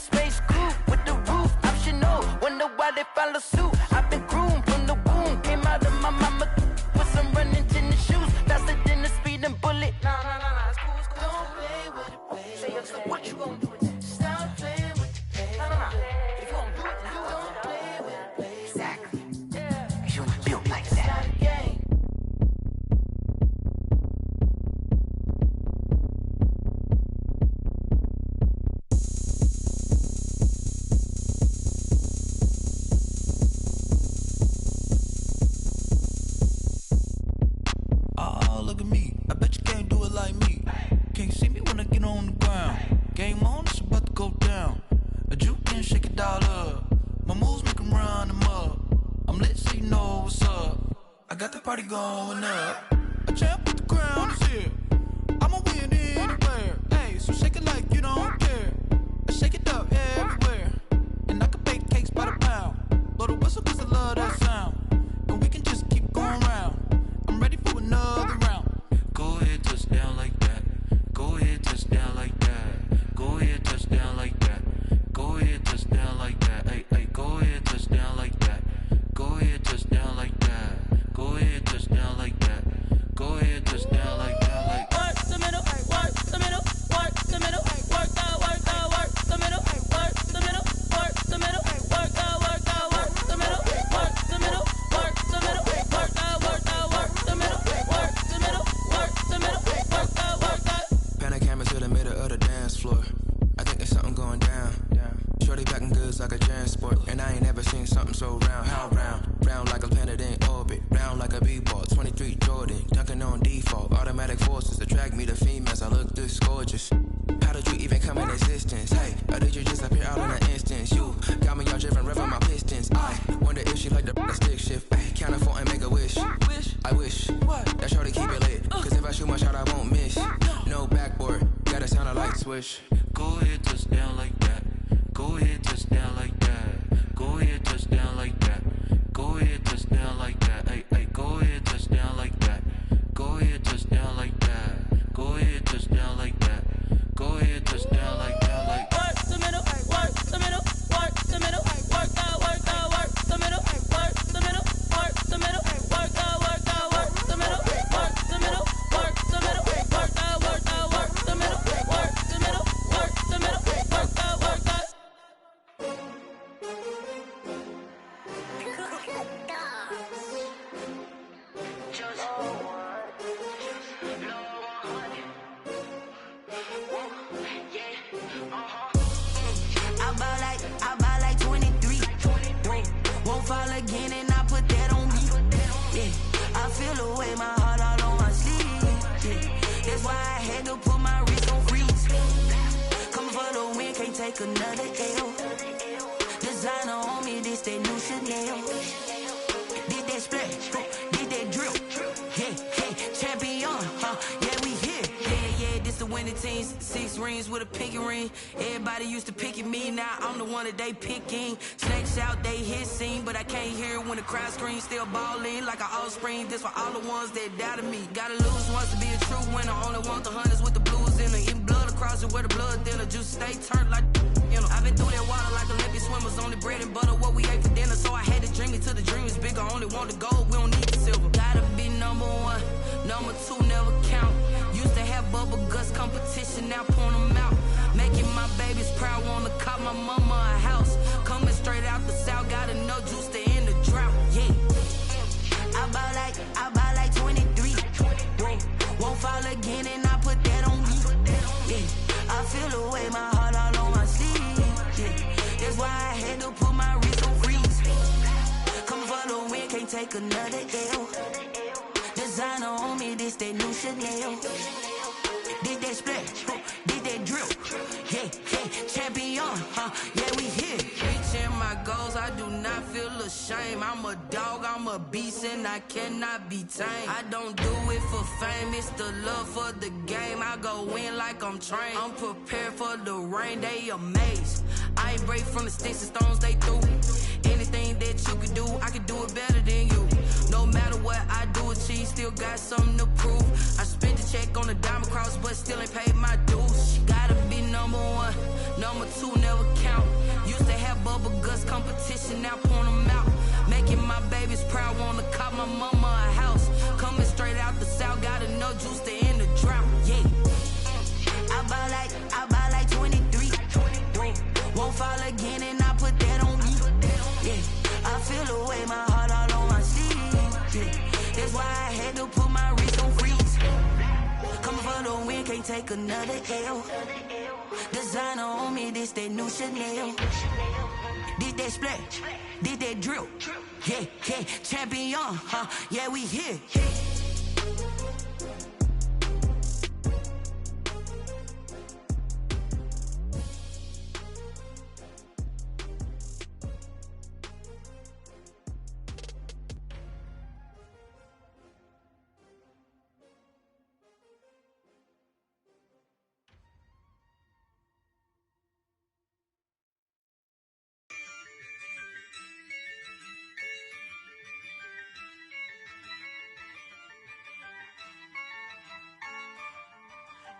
space coupe with the roof optional. Wonder why they follow suit. I've been groomed from the womb. Came out of my mama with some running tennis shoes. Faster than a speeding bullet. Nah, it's cool, it's cool. Don't play with it, baby. So what you gonna do with that? Stop playing with it, baby. Nah. If you gonna do it, then you don't play with it, baby. Exactly. Yeah. You was built like that. It's not a game. Oh, look at me. I bet you can't do it like me. Can't see me when I get on the ground. Game on, it's about to go down. A juke and shake it all up. My moves make 'em run them up. I'm lit so you know what's up. I got the party going up. A champ with the crown is here. I'ma win anywhere. Hey, so shake it like you don't care. I shake it up everywhere. And I can bake cakes by the pound. Blow the whistle 'cause I love that sound. And we can just keep going round. I'm ready for another round. Go ahead, touch down like that. Go ahead, touch down like that. Go ahead, touch down like that. Go ahead, touch down like that. Hey, go ahead, touch down like that. Go ahead, touch down like that. Go ahead, touch down like that. Go ahead, touch down like that. Like work the middle, work the middle, work the middle, work the middle, work the middle, work the middle, work the middle, work the middle, work the middle, work the middle, work the middle, work the middle, work the. Pan a camera to the middle of the dance floor. I think there's something going down. Shorty packing goods like a transport. And I ain't never seen something so round. How round? Round like a planet in orbit. Round like a b-ball. 23 Jordan. Dunking on default. Automatic forces attract me to females. I look this gorgeous. How did you even come in existence? Hey, or did you just appear out in an instance? You got me all driven, revving my pistons. I wonder if she like the stick shift. Ay, count a four and make a wish. I wish that shorty keep it lit. Cause if I shoot my shot, I won't miss. No backboard. Gotta sound a light switch. go ahead, touch down like that. Go ahead, touch down like that. Go ahead, touch down like that. Go ahead, touch down like that. Hey, go ahead, touch down like that. Go ahead, touch down like that. Go ahead, touch down like that. Go ahead, touch down like that. Like work the middle, work the middle, work the middle, work the middle, work the middle, work the middle, work the middle, work the middle, work the middle, work the middle, work the middle, work the middle, work the middle, work the middle, work the. I buy like 23. Won't fall again and I put that on me. Yeah, I feel the way, my heart all on my sleeve. Yeah, that's why I had to put my wrist on freeze. Coming for the win, can't take another L. Designer on me, this that new Chanel. Did that splash, did that drill. Hey, champion, yeah, we here. Yeah, this the winning team. 6 rings with a pinky ring. Everybody used to pick at me, now I'm the one that they picking. Snakes out, they hit scene, but I can't hear it when the crowd screams. Still ballin' like an offspring. This for all the ones that doubted me. Gotta lose once to be a true winner. Only want the hunters with the blues in it. Eating blood across it where the blood thinner. Juice stay turned like, you know. I've been through that water like Olympic swimmers. Only bread and butter, what we ate for dinner. So I had to dream it till the dream is bigger. Only want the gold, we don't need the silver. Gotta be number 1, number 2 never count. Used to have bubble guts competition, now point them out. Making my babies proud, wanna cop my mama a house. Coming straight out the south, gotta know juice to end the drought. Yeah, I buy like 23. Won't fall again and I put that on me. Yeah, I feel the way, my heart all on my sleeve. Yeah, that's why I had to put my wrist on freeze. Coming for the win, can't take another L. Designer on me, this that new Chanel. Did that splash, did that drill. Yeah, champion, yeah, we here. Reaching my goals, I do not feel ashamed. I'm a dog, I'm a beast, and I cannot be tamed. I don't do it for fame, it's the love for the game. I go in like I'm trained. I'm prepared for the rain, they amazed. I ain't break from the sticks and stones they threw. Anything that you could do, I could do it better than you. No matter what I do, achieve, still got something to prove. I spent the check on the diamond cross, but still ain't paid my dues. Gotta be number 1, number 2 never count. bubble guts competition, now point them out. Making my babies proud, wanna cop my mama a house. Coming straight out the south, got enough juice to end the drought. Yeah. I buy like 23. Won't fall again and I put that on me. Yeah. I feel away, my heart all on my sleeve. Yeah. That's why I had to put my wrist on freeze. Coming for the win, can't take another L. Designer on me, this that new Chanel. Did that splash, did that drill. Yeah, yeah, champion, huh? Yeah, we here.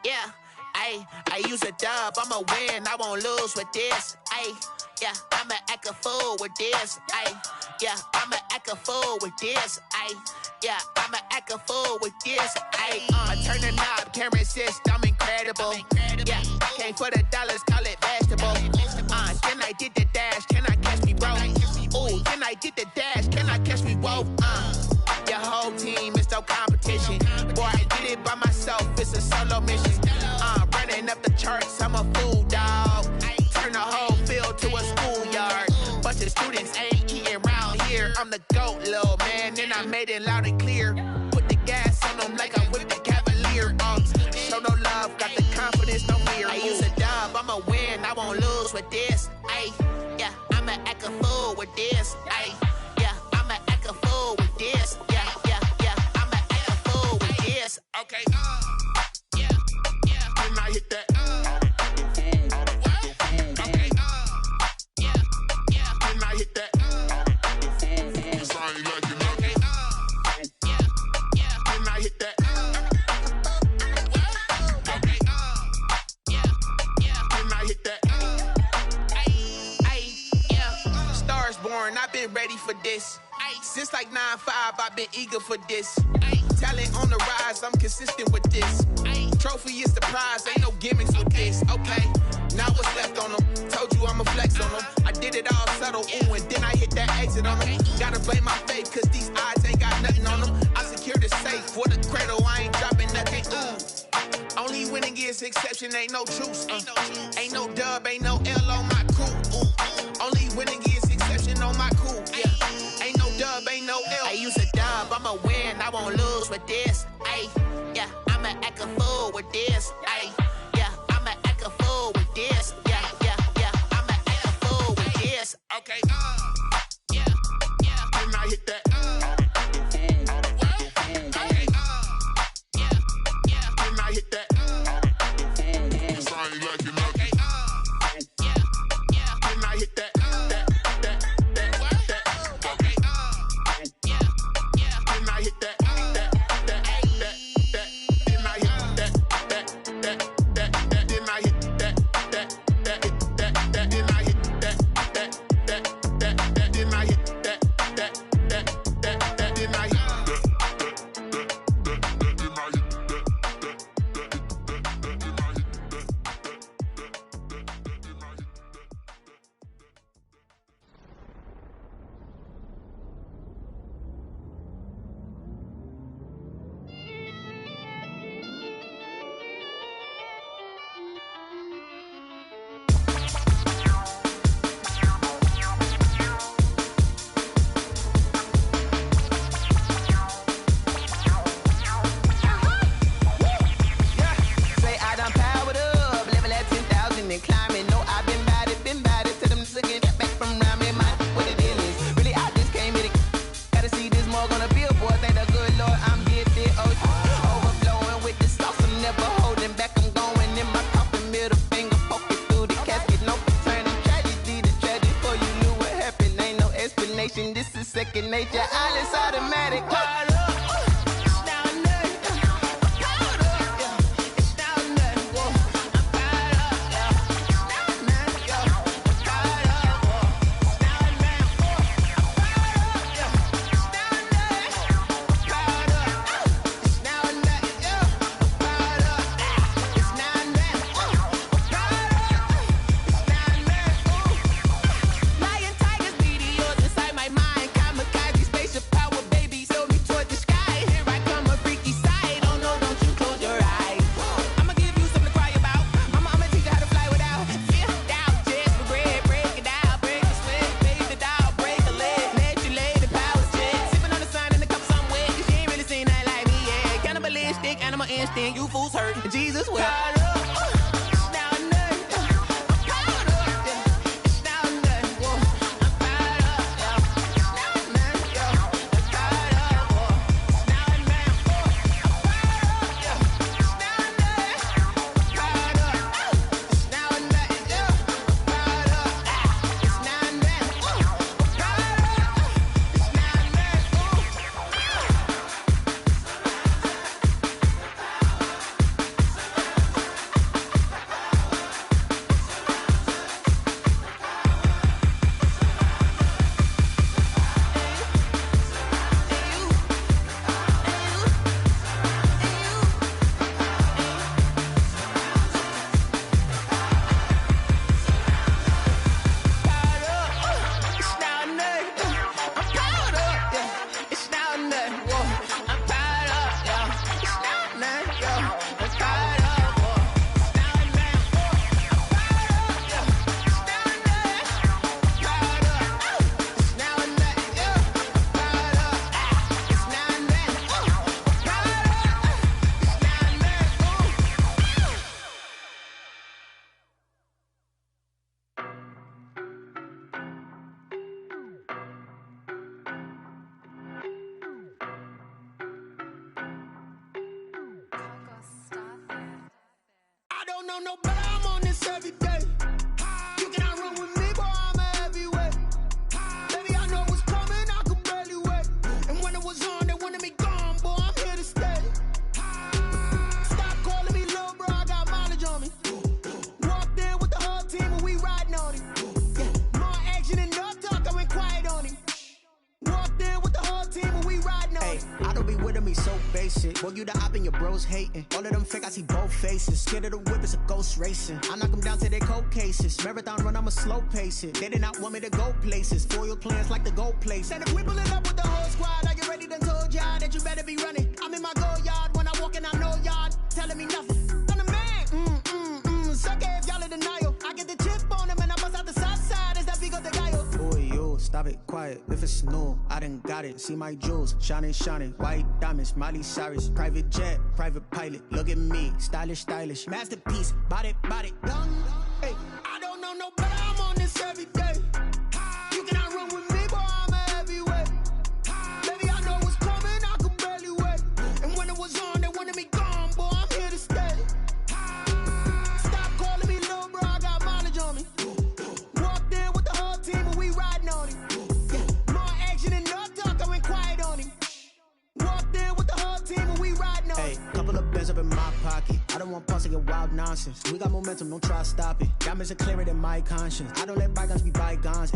Yeah, I use a dub, I'ma win, I won't lose with this. Yeah, I'ma act a fool with this. Yeah, I'ma act a fool with this. Yeah, I'ma act a fool with this. I turn the knob, can't resist, I'm incredible. Yeah, came for the dollars, call it vegetable. Then I did the dash, can I catch me, bro? Ooh, then I did the dash, can I catch me, whoa? Your whole team is no competition. Boy, I did it by myself, it's a solo mission. Running up the charts, I'm a fool, dog. Turn the whole field to a schoolyard. Bunch of students ain't eating round here. I'm the GOAT, little man, and I made it loud and clear. Put the gas on them like I'm with the Cavalier. Show no love, got the confidence, no fear. I use a dub, I'ma win, I won't lose with this. Yeah, I'ma act a fool with this. Yeah, I'ma act a fool with this. Yeah, I'ma act a fool with this. Okay, yeah, then I hit that. Okay, yeah, then I hit that. Cause I ain't like it, okay, yeah, then I hit that. Okay, yeah, then I hit that. Yeah, stars born, I've been ready for this. Since like 9-5, I've been eager for this. Talent on the rise, I'm consistent with this. Trophy is the prize, ain't no gimmicks with this. Okay, now what's left on them? Told you I'ma flex on them. I did it all subtle, ooh, and then I hit that exit on them. Gotta blame my faith, cause these odds ain't got nothing on them. I secured the safe for the cradle, I ain't dropping nothing, ooh. Only winning is exception, ain't no truce. Ain't no dub, ain't no L on my crew, ooh. Only winning is exception on my crew, yeah. Ain't no dub, ain't no L. I use a dub, I'ma win, I won't lose with this. Yeah, I'ma act a fool with this. Yeah, I'ma act a fool with this. Yeah, I'ma act a fool with this. Okay, yeah, then I hit that. Okay, yeah, then I hit that. Cause I ain't like it, okay, yeah, then I hit that. This is second nature, all is automatic. know no better, I'm on this every day. You cannot run with me, boy, I'm a heavyweight. Baby, I know what's coming, I could barely wait. And when it was on, they wanted me gone, boy, I'm here to stay. Stop calling me little bro, I got mileage on me. Walked in with the whole team and we riding on him. Yeah, more action and no talk, I went quiet on him. Walked in with the whole team and we riding on him. I don't be with me so basic. Boy, you the op and your bros hating. All of them fake, I see both faces. Scared of the whip, it's a ghost racing. I knock them down to their cold cases. Marathon run, I'ma slow pace it. They did not want me to go places. Foil plans like the gold place. And if we pulling up with the whole squad, I get ready to told y'all that you better be running. I'm in my go yard when I walk in, I know y'all telling me nothing. I'm the man, suck it if y'all in denial. I get the chip on him and I bust out the south side. Is that Vigo the Gallo? Boy, yo, stop it, quiet. If it's new, I done got it. See my jewels, shining, shining. White diamonds, Miley Cyrus. Private jet, private pilot. Look at me, stylish, stylish. Masterpiece, body, done. Hey, I don't know no better, I'm on this every day. You cannot run with me, boy, I'm a heavyweight. Baby, I know what's coming, I could barely wait. And when it was on, they wanted me gone, boy, I'm here to stay. Stop calling me little bro, I got mileage on me. Walked in with the whole team and we riding on him. Yeah, more action and no talk, I went quiet on him. Walked in with the whole team and we riding on him. Hey, couple of bands up in my pocket. I don't want pause to get wild nonsense. We got momentum, don't try to stop it. Diamonds are clearer than my conscience. I don't let bygones be bygones.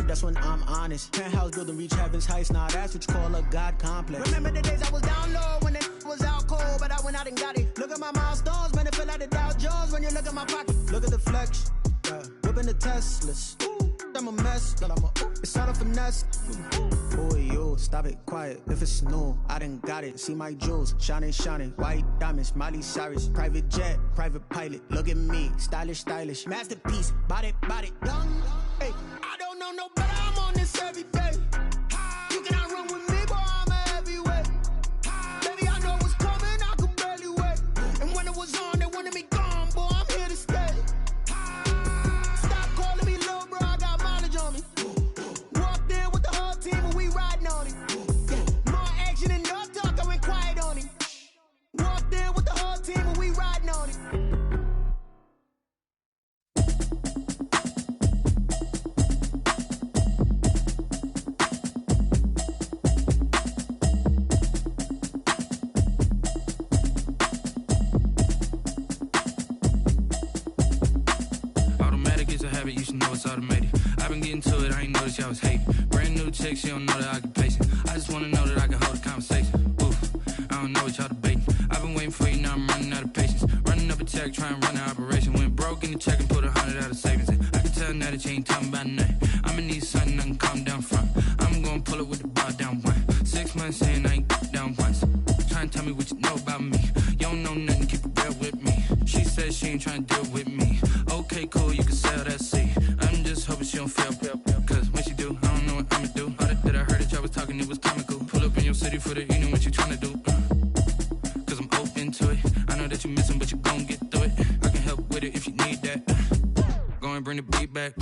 That's when I'm honest. Penthouse building reach heaven's heights. Nah, that's what you call a God complex. Remember the days I was down low when it was out cold, but I went out and got it. Look at my milestones, man, it feel like the Dow Jones when you look at my pocket. Look at the flex, whipping the Teslas. I'm a mess, but it's all a finesse. Boy, yo, stop it, quiet. If it's new, I done got it. See my jewels, shining, shining. White diamonds, Miley Cyrus. Private jet, private pilot. Look at me, stylish, stylish. Masterpiece, body, done. Hey, I don't know no better, I'm on this every day. You cannot run with me, boy, I'm a heavyweight. Baby, I know what's coming, I could barely wait. And when it was on, they wanted me gone, boy, I'm here to stay. Stop calling me little bro, I got mileage on me. Walked in with the whole team and we riding on him. Yeah, more action and no talk, I went quiet on him. Walked in with the whole team and we riding on him. You should know it's automated. I've been getting to it, I ain't noticed y'all was hating. Brand new chick, she don't know the occupation. I just wanna know that I can hold a conversation. Oof, I don't know what y'all debating. I've been waiting for you, now I'm running out of patience. Running up a check, trying to run an operation. Went broke in the check and put 100 out of savings in. I can tell now that you ain't talking about nothing. I'ma need something I can calm down from. I'm gonna pull it with the bar down one. 6 months saying I ain't down once. Trying to tell me what you know about me. You don't know nothing, keep it real with me. She said she ain't trying to deal with me. Okay, cool, you can sell that seed. I'm just hoping she don't fail. Cause when she do, I don't know what I'ma do. All that I heard that y'all was talking, it was comical. Pull up in your city for the evening, what you trying to do? Cause I'm open to it. I know that you missing, but you gon' get through it. I can help with it if you need that. Go and bring the beat back.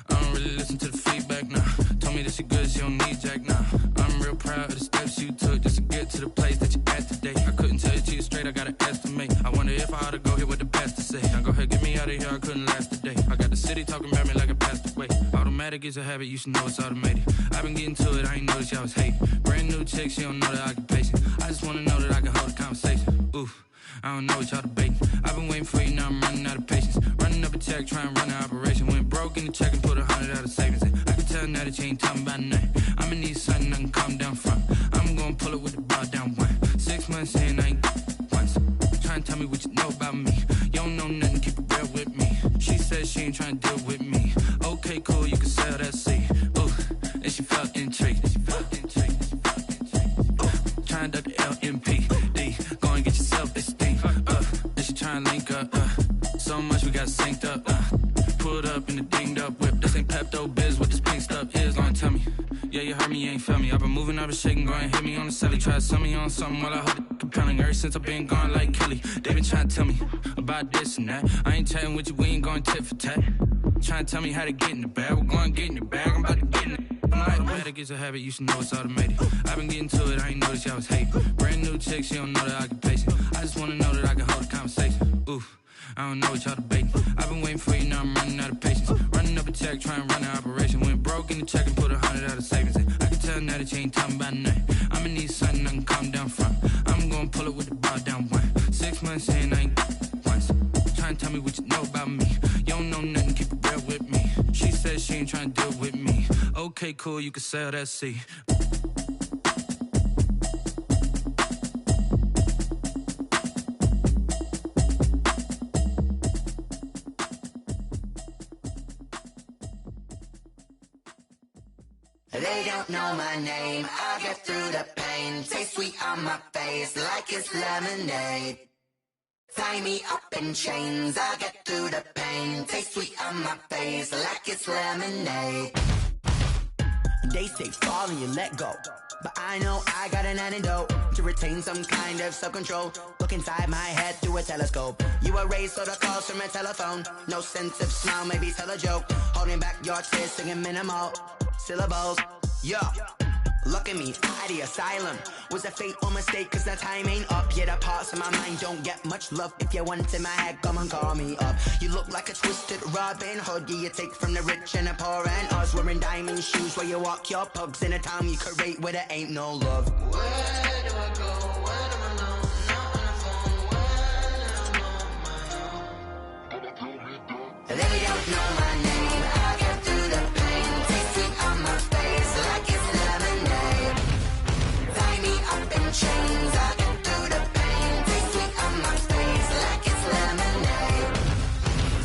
I don't really listen to the feedback, nah. Told me that she good, she don't need jack, nah. I'm real proud of the steps you took just to get to the place that you at today. I couldn't tell you to you straight, I gotta estimate. I wonder if I ought to go here with the pastor say. Now go ahead, get me out of here, I couldn't last a day. I got the city talking about me like I passed away. Automatic is a habit, you should know it's automated. I've been getting to it, I ain't noticed y'all was hating. Brand new chick, she don't know the occupation. I just wanna know that I can hold a conversation. Oof, I don't know what y'all debating. I've been waiting for you, now I'm running out of patience. Running up a check, trying to run an operation. Went broke in the check and put 100 out of savings in. I can tell now that you ain't talking about nothing. I'ma need something I can calm down from. I'm gonna pull it with the bar down one. 6 months saying I ain't once. Trying to tell me what you know about me. You don't know nothing, keep it real with me. She said she ain't trying to deal with me. Okay, cool, you can sell that seed. Ooh, and she felt intrigued. Trying to duck the LMPD. Go and get yourself this thing. And she trying to link up. So much we got synced up. Pulled up in the dinged up whip. This ain't Pepto Biz, what this pink stuff is. Gonna tell me. Yeah, you heard me, you ain't felt me. I've been moving, I've been shaking, go and hit me on the celly. Try to sell me on something while I hold it compelling. Ever since I've been gone like Kelly, they been trying to tell me about this and that. I ain't chatting with you, we ain't going tit for tat. Trying to tell me how to get in the bag. We're going to get in the bag. I'm about to get in it. I'm like, automatic is a habit. You should know it's automated. I've been getting to it. I ain't noticed y'all was hating. Brand new chick. She don't know the occupation. I just want to know that I can hold a conversation. Oof. I don't know what y'all debating. I've been waiting for you, now I'm running out of patience. Running up a check, trying to run an operation. Went broke in the check and put 100 out of savings in. I can tell now that you ain't talking about nothing. I'ma need something I can calm down from. I'm gonna pull it with the bar down one. 6 months in, I ain't once. Trying to tell me what you know about me. You don't know nothing, keep it real with me. She said she ain't trying to deal with me. Okay, cool, you can sell that seat. They don't know my name, I get through the pain. Taste sweet on my face like it's lemonade. Tie me up in chains, I get through the pain. Taste sweet on my face like it's lemonade. They say fall and you let go, but I know I got an antidote to retain some kind of self-control. Look inside my head through a telescope. You erase all the calls from a telephone. No sense of smile, maybe tell a joke. Holding back your tears, singing minimal syllables. Yeah, look at me, out of the asylum. Was a fate or mistake, cause the time ain't up. Yeah, the parts of my mind don't get much love. If you want in my head, come and call me up. You look like a twisted Robin Hood. Yeah, you take from the rich and the poor and us. Wearing diamond shoes where you walk your pugs in a town you create where there ain't no love. Where do I go? Where am I alone? Not on the phone. Where am I on my own? They don't know my name. I get through the pain. Taste sweet on my face like it's lemonade. Tie me up in chains. I get through the pain. Taste sweet on my face like it's lemonade.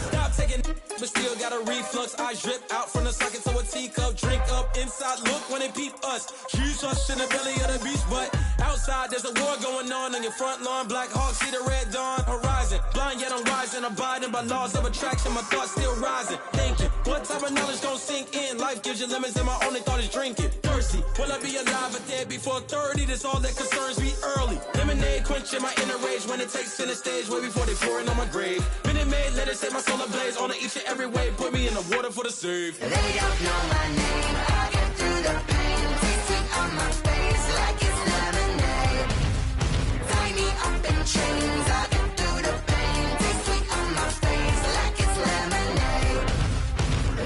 Stop taking, but still got a reflux. I drip out from the socket to a teacup. Drink up inside, look when they peep us. Huge us in the belly of the beach, but outside there's a war going on your front lawn. Black Hawk see the red dawn horizon. Blind yet I'm rising, abiding by laws of attraction. My thoughts still rising. Thinking, what type of knowledge gon' sink in? Life gives you lemons and my only thought is drinking. Thirsty, will I be alive or dead before 30? That's all that concerns me early. Lemonade quenching my inner rage when it takes center stage way before they pour it on my grave. Minute Maid, let it set my soul ablaze on each and every way. Put me in the water for the save. They don't know my name. I get through the pain. Taste sweet on my face like it's lemonade. Tie me up in chains. I get through the pain. Taste sweet on my face like it's lemonade.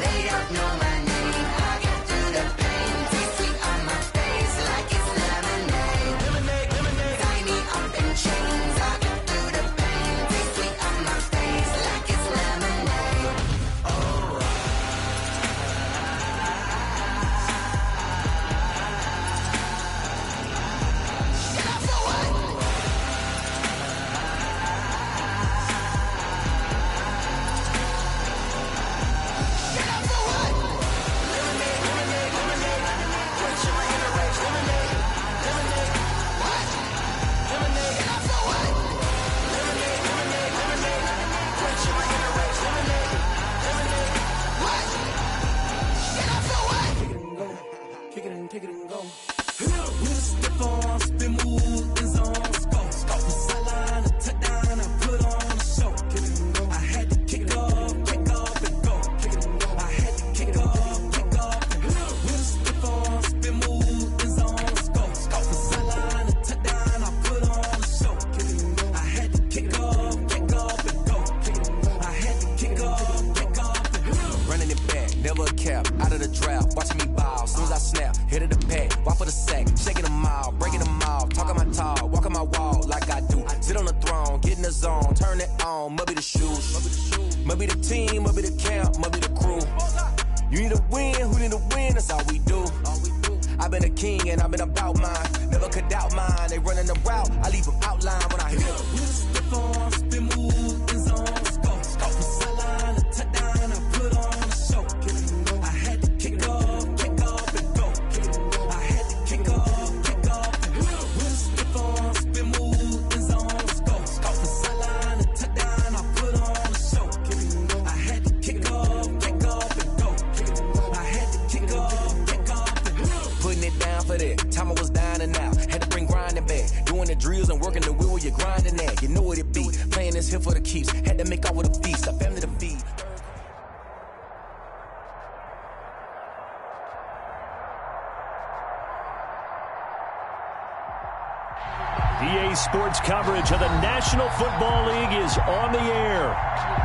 They don't know my name. I get through the pain. Taste sweet on my face like it's lemonade. Tie me up in chains. I get through the pain. Taste sweet on my face like it's lemonade. Oh. Kick it and go. With a stiff on, spin move, is on, go. The sideline, a touchdown, I put on a show. Kick it and go. I had to kick off and go. Kick it and go. I had to kick off and go. With a stiff on, spin move, is on, go. The sideline, a touchdown, I put on a show. Kick it and go. I had to kick off and go. Kick it and go. I had to kick off and go. Running it back, never a cap, out of the draft, watching me ball, soon as I snap, hit of the pack, walk for the sack, shaking them all, breaking them all, talking my talk, walking my wall like I do, sit on the throne, get in the zone, turn it on, maybe the shoes, maybe the team, maybe the camp, maybe the crew, you need a win, who need a win, that's all we do, I've been a king and I've been about mine, never could doubt mine, they running the route, I leave them outline when I hit them. With a stiff on, spin move, is on, go. The sideline, a touchdown, I put on a show. I had to kick off and go. I had to kick off and go. With a stiff on, spin move, is on, go. The sideline, a touchdown, I put on a show. I had to kick off and go. I had to kick off and go. Putting it down for that, time I was down and out, had to bring grinding back, doing the drills and working the wheel where you're grinding at, you know what it be, playing this here for the keeps, had to make out with a feast, a family to feed. RDA Sports coverage of the National Football League is on the air.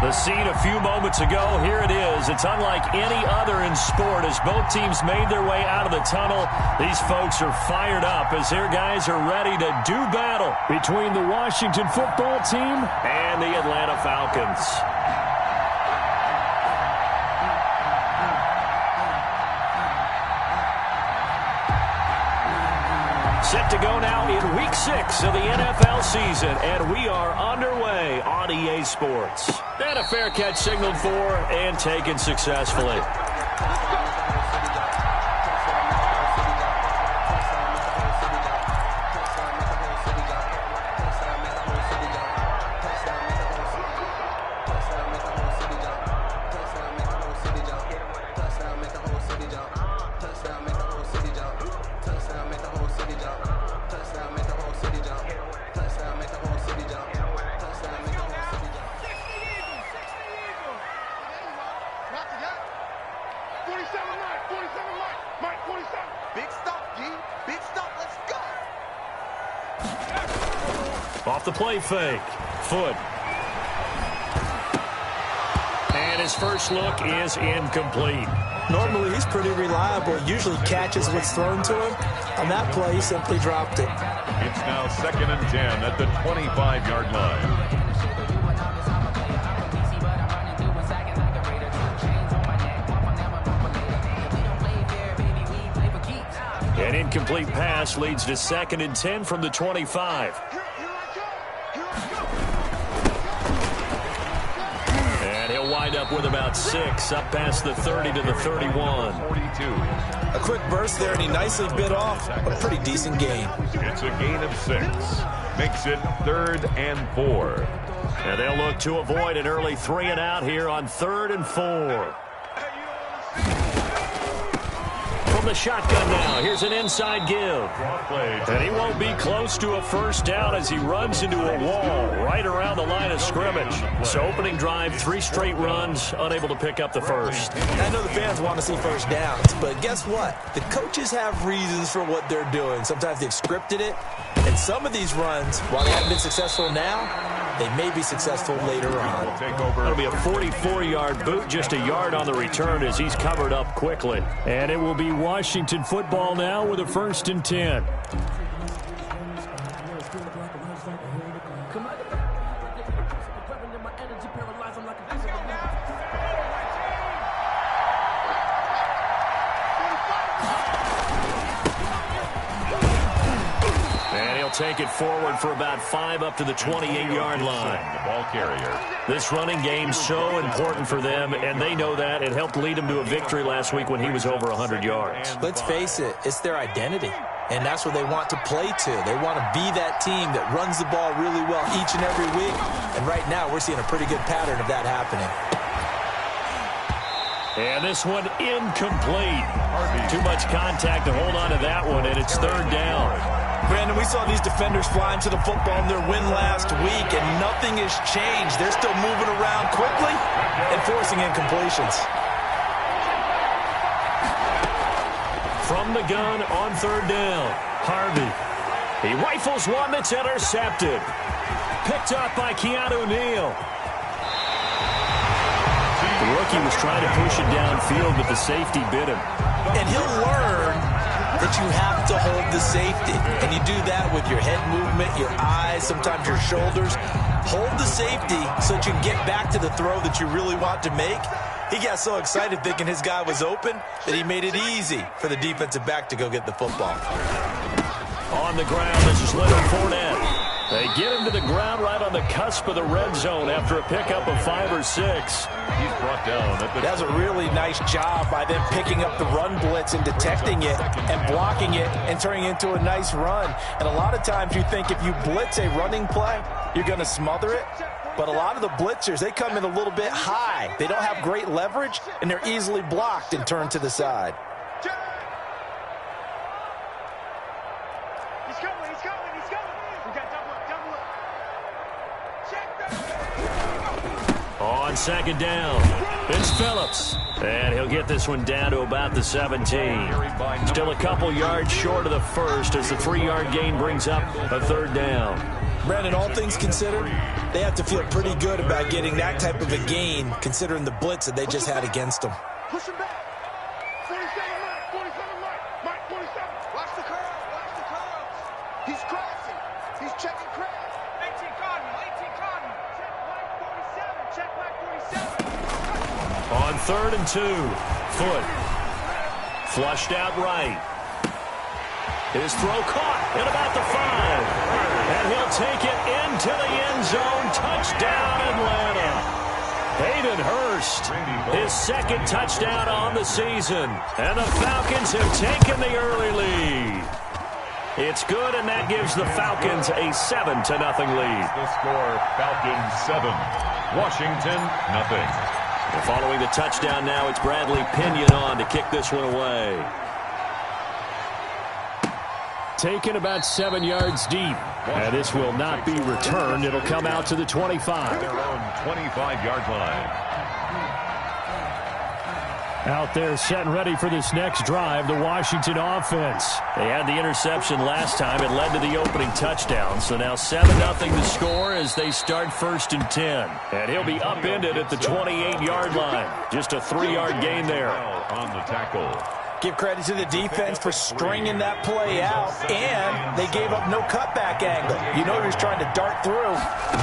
The scene a few moments ago, here it is. It's unlike any other in sport as both teams made their way out of the tunnel. These folks are fired up as their guys are ready to do battle between the Washington football team and the Atlanta Falcons. Set to go now in Week 6 of the NFL season, and we are underway on EA Sports. And a fair catch signaled for and taken successfully. Off the play fake. Foot. And his first look is incomplete. Normally, he's pretty reliable. Usually catches what's thrown to him. On that play, he simply dropped it. It's now 2nd and 10 at the 25-yard line. An incomplete pass leads to 2nd and 10 from the 25. And he'll wind up with about 6 up past the 30 to the 31. A quick burst there, and he nicely bit off a pretty decent gain. It's a gain of 6. Makes it 3rd and 4. And they'll look to avoid an early 3 and out here on 3rd and 4. The shotgun now. Here's an inside give. And he won't be close to a first down as he runs into a wall right around the line of scrimmage. So opening drive, 3 straight runs, unable to pick up the first. I know the fans want to see first downs, but guess what? The coaches have reasons for what they're doing. Sometimes they've scripted it, and some of these runs, while they haven't been successful now, they may be successful later on. That'll be a 44-yard boot, just a yard on the return as he's covered up quickly. And it will be Washington football now with a 1st and 10. Take it forward for about 5 up to the 28-yard line. The ball carrier. This running game's so important for them, and they know that. It helped lead them to a victory last week when he was over 100 yards. Let's face it, it's their identity, and that's what they want to play to. They want to be that team that runs the ball really well each and every week, and right now we're seeing a pretty good pattern of that happening. And this one incomplete. Too much contact to hold on to that one, and it's 3rd down. Brandon, we saw these defenders flying to the football in their win last week, and nothing has changed. They're still moving around quickly and forcing incompletions. From the gun on 3rd down, Harvey. He rifles one that's intercepted. Picked up by Keanu Neal. The rookie was trying to push it downfield, but the safety bit him. And he'll learn that you have to hold the safety. And you do that with your head movement, your eyes, sometimes your shoulders. Hold the safety so that you can get back to the throw that you really want to make. He got so excited thinking his guy was open that he made it easy for the defensive back to go get the football. On the ground, this is Leonard Fournette. They get him to the ground right on the cusp of the red zone after a pickup of 5 or 6. He's brought down. That's a really nice job by them picking up the run blitz and detecting it and blocking it and turning it into a nice run. And a lot of times you think if you blitz a running play, you're going to smother it. But a lot of the blitzers, they come in a little bit high. They don't have great leverage, and they're easily blocked and turned to the side. On 2nd down, It's Phillips. And he'll get this one down to about the 17. Still a couple yards short of the first as the 3-yard gain brings up a third down. Brandon, all things considered, they have to feel pretty good about getting that type of a gain considering the blitz that they just had against them. Push him back. 47 Mike. Mike 47. Watch the curve. He's crossing. He's checking crash. 18 Cotton. Check Mike 47. On 3rd and 2, Foot. Flushed out right. His throw caught at about the 5. And he'll take it into the end zone. Touchdown, Atlanta. Hayden Hurst, his second touchdown on the season. And the Falcons have taken the early lead. It's good, and that gives the Falcons a 7-0 lead. The score, Falcons 7, Washington 0. And following the touchdown now, it's Bradley Pinion on to kick this one away. Taken about 7 yards deep. And this will not be returned. It'll come out to the 25. Their own 25-yard line. Out there set and ready for this next drive, the Washington offense. They had the interception last time. It led to the opening touchdown. So now 7-0 the score as they start 1st and 10. And he'll be upended at the 28-yard line. Just a 3-yard gain there. On the tackle. Give credit to the defense for stringing that play out, and they gave up no cutback angle. You know he was trying to dart through.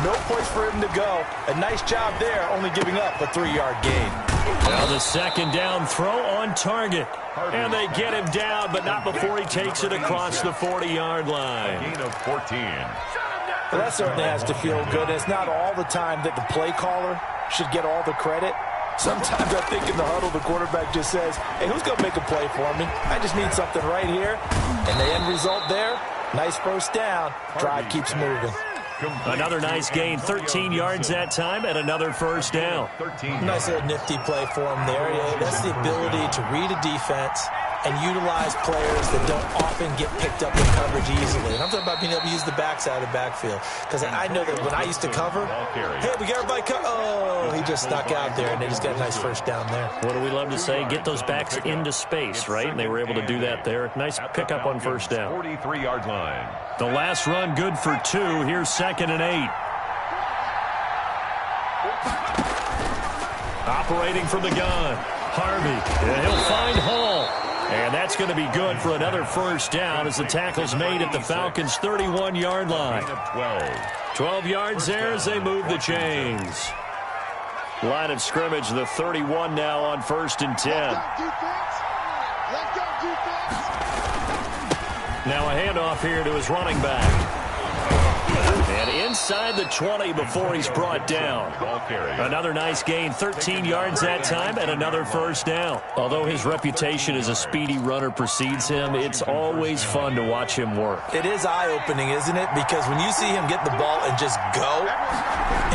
No place for him to go. A nice job there, only giving up a 3-yard gain. Now the second down throw on target. And they get him down, but not before he takes it across the 40-yard line. Gain of 14. Well, that certainly has to feel good. It's not all the time that the play caller should get all the credit. Sometimes I think in the huddle, the quarterback just says, hey, who's going to make a play for me? I just need something right here. And the end result there, nice first down. Drive keeps moving. Another nice gain, 13 yards that time, and another first down. Nice little nifty play for him there. Yeah, that's the ability to read a defense and utilize players that don't often get picked up in coverage easily. And I'm talking about being able to use the backside of the backfield. Because I know that when I used to cover, hey, we got everybody cover. Oh, he just snuck out there, and they just got a nice first down there. What do we love to say? Get those backs into space, right? And they were able to do that there. Nice pickup on first down. 43-yard line. The last run good for 2. Here's 2nd and 8. Operating from the gun. Harvey. And he'll find Hall. And that's going to be good for another first down as the tackle's made at the Falcons' 31-yard line. 12 yards there as they move the chains. Line of scrimmage, the 31 now on 1st and 10. Now a handoff here to his running back. And inside the 20 before he's brought down. Another nice gain, 13 yards that time, and another first down. Although his reputation as a speedy runner precedes him, it's always fun to watch him work. It is eye-opening, isn't it? Because when you see him get the ball and just go,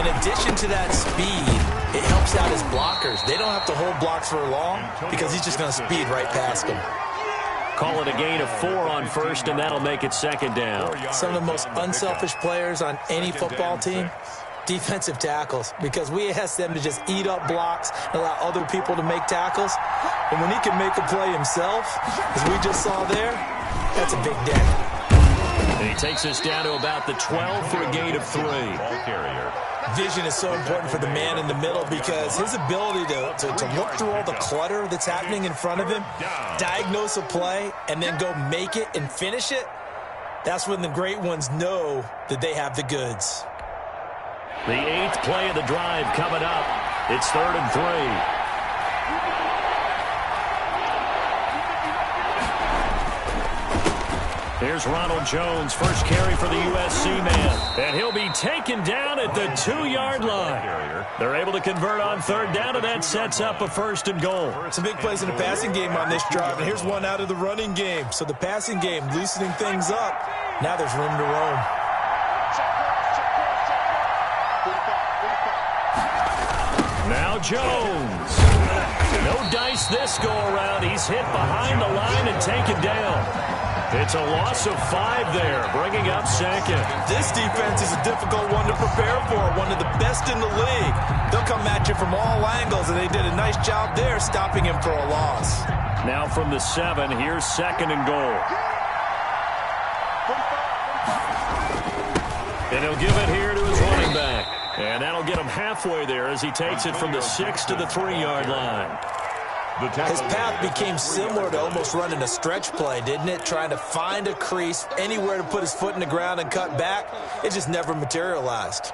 in addition to that speed, it helps out his blockers. They don't have to hold blocks for long because he's just going to speed right past them. Call it a gain of 4 on first, and that'll make it 2nd down. Some of the most unselfish players on any football team, defensive tackles, because we ask them to just eat up blocks and allow other people to make tackles. And when he can make a play himself, as we just saw there, that's a big day. And he takes us down to about the 12 for a gain of 3. Ball carrier. Vision is so important for the man in the middle because his ability to look through all the clutter that's happening in front of him, diagnose a play, and then go make it and finish it, that's when the great ones know that they have the goods. The 8th play of the drive coming up. It's 3rd and 3. Here's Ronald Jones, first carry for the USC man. And he'll be taken down at the 2-yard line. They're able to convert on 3rd down, and that sets up a 1st and goal. Some big plays in the passing game on this drive, and here's one out of the running game. So the passing game loosening things up. Now there's room to roam. Now Jones. No dice this go around. He's hit behind the line and taken down. It's a loss of 5 there, bringing up second. This defense is a difficult one to prepare for, one of the best in the league. They'll come at you from all angles, and they did a nice job there stopping him for a loss. Now from the 7, here's second and goal. And he'll give it here to his running back. And that'll get him halfway there as he takes it from the 6 to the 3-yard line. His path became similar to almost running a stretch play, didn't it? Trying to find a crease, anywhere to put his foot in the ground and cut back. It just never materialized.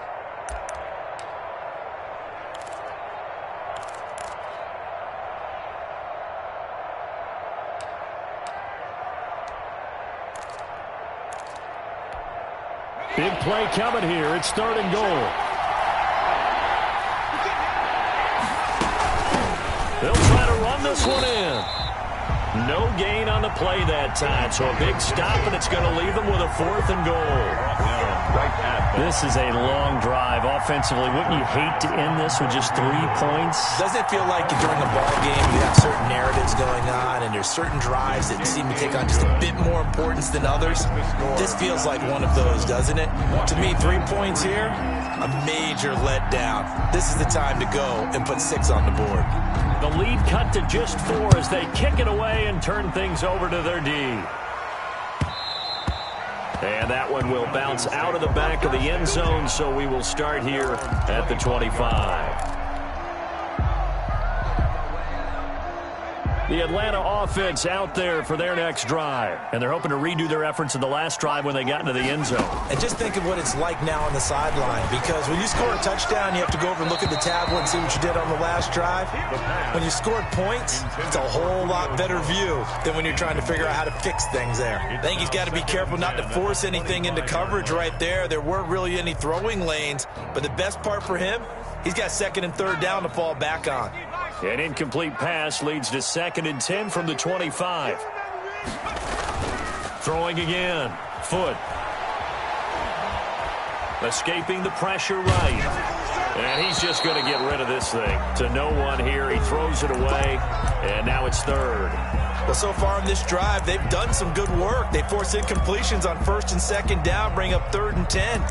Big play coming here. It's 3rd and goal. They'll try to run this one in. No gain on the play that time, so a big stop, and it's going to leave them with a 4th and goal. This is a long drive offensively. Wouldn't you hate to end this with just 3 points? Doesn't it feel like during a ball game you have certain narratives going on and there's certain drives that seem to take on just a bit more importance than others? This feels like one of those, doesn't it? To me, 3 points here, a major letdown. This is the time to go and put 6 on the board. The lead cut to just 4 as they kick it away and turn things over to their D. And that one will bounce out of the back of the end zone, so we will start here at the 25. The Atlanta offense out there for their next drive. And they're hoping to redo their efforts in the last drive when they got into the end zone. And just think of what it's like now on the sideline. Because when you score a touchdown, you have to go over and look at the tablet and see what you did on the last drive. When you scored points, it's a whole lot better view than when you're trying to figure out how to fix things there. I think he's got to be careful not to force anything into coverage right there. There weren't really any throwing lanes. But the best part for him, he's got 2nd and 3rd down to fall back on. An incomplete pass leads to 2nd and 10 from the 25. Throwing again. Foot. Escaping the pressure right. And he's just going to get rid of this thing. To no one here. He throws it away. And now it's 3rd. Well, so far in this drive, they've done some good work. They force incompletions on 1st and 2nd down, bring up 3rd and 10.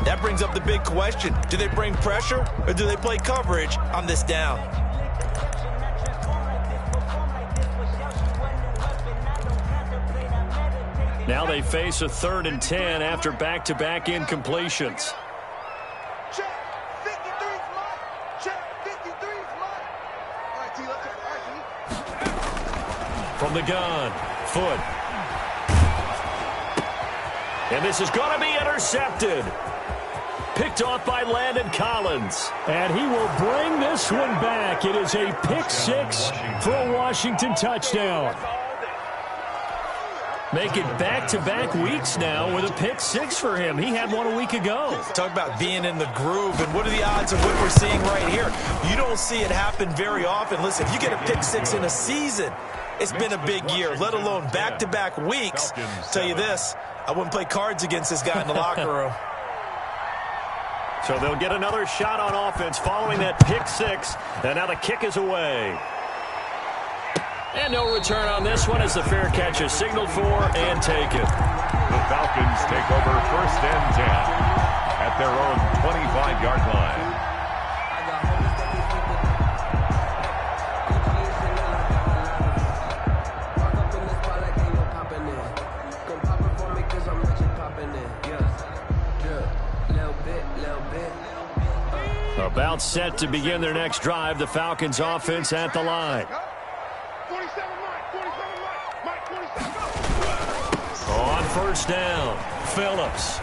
That brings up the big question. Do they bring pressure or do they play coverage on this down? Now they face a 3rd and 10 after back-to-back incompletions. Check. 53's mine. Check. 53's mine. All right, T, let's go. All right, T. From the gun. Foot. And this is going to be intercepted. Picked off by Landon Collins. And he will bring this one back. It is a pick 6 for a Washington touchdown. Make it back-to-back weeks now with a pick 6 for him. He had one a week ago. Talk about being in the groove, and what are the odds of what we're seeing right here? You don't see it happen very often. Listen, if you get a pick 6 in a season, it's been a big year, let alone back-to-back weeks. Tell you this, I wouldn't play cards against this guy in the locker room. So they'll get another shot on offense following that pick 6, and now the kick is away. And no return on this one as the fair catch is signaled for and taken. The Falcons take over 1st and 10 at their own 25-yard line. About set to begin their next drive, the Falcons offense at the line. 47 Mike, 47 On 1st down, Phillips.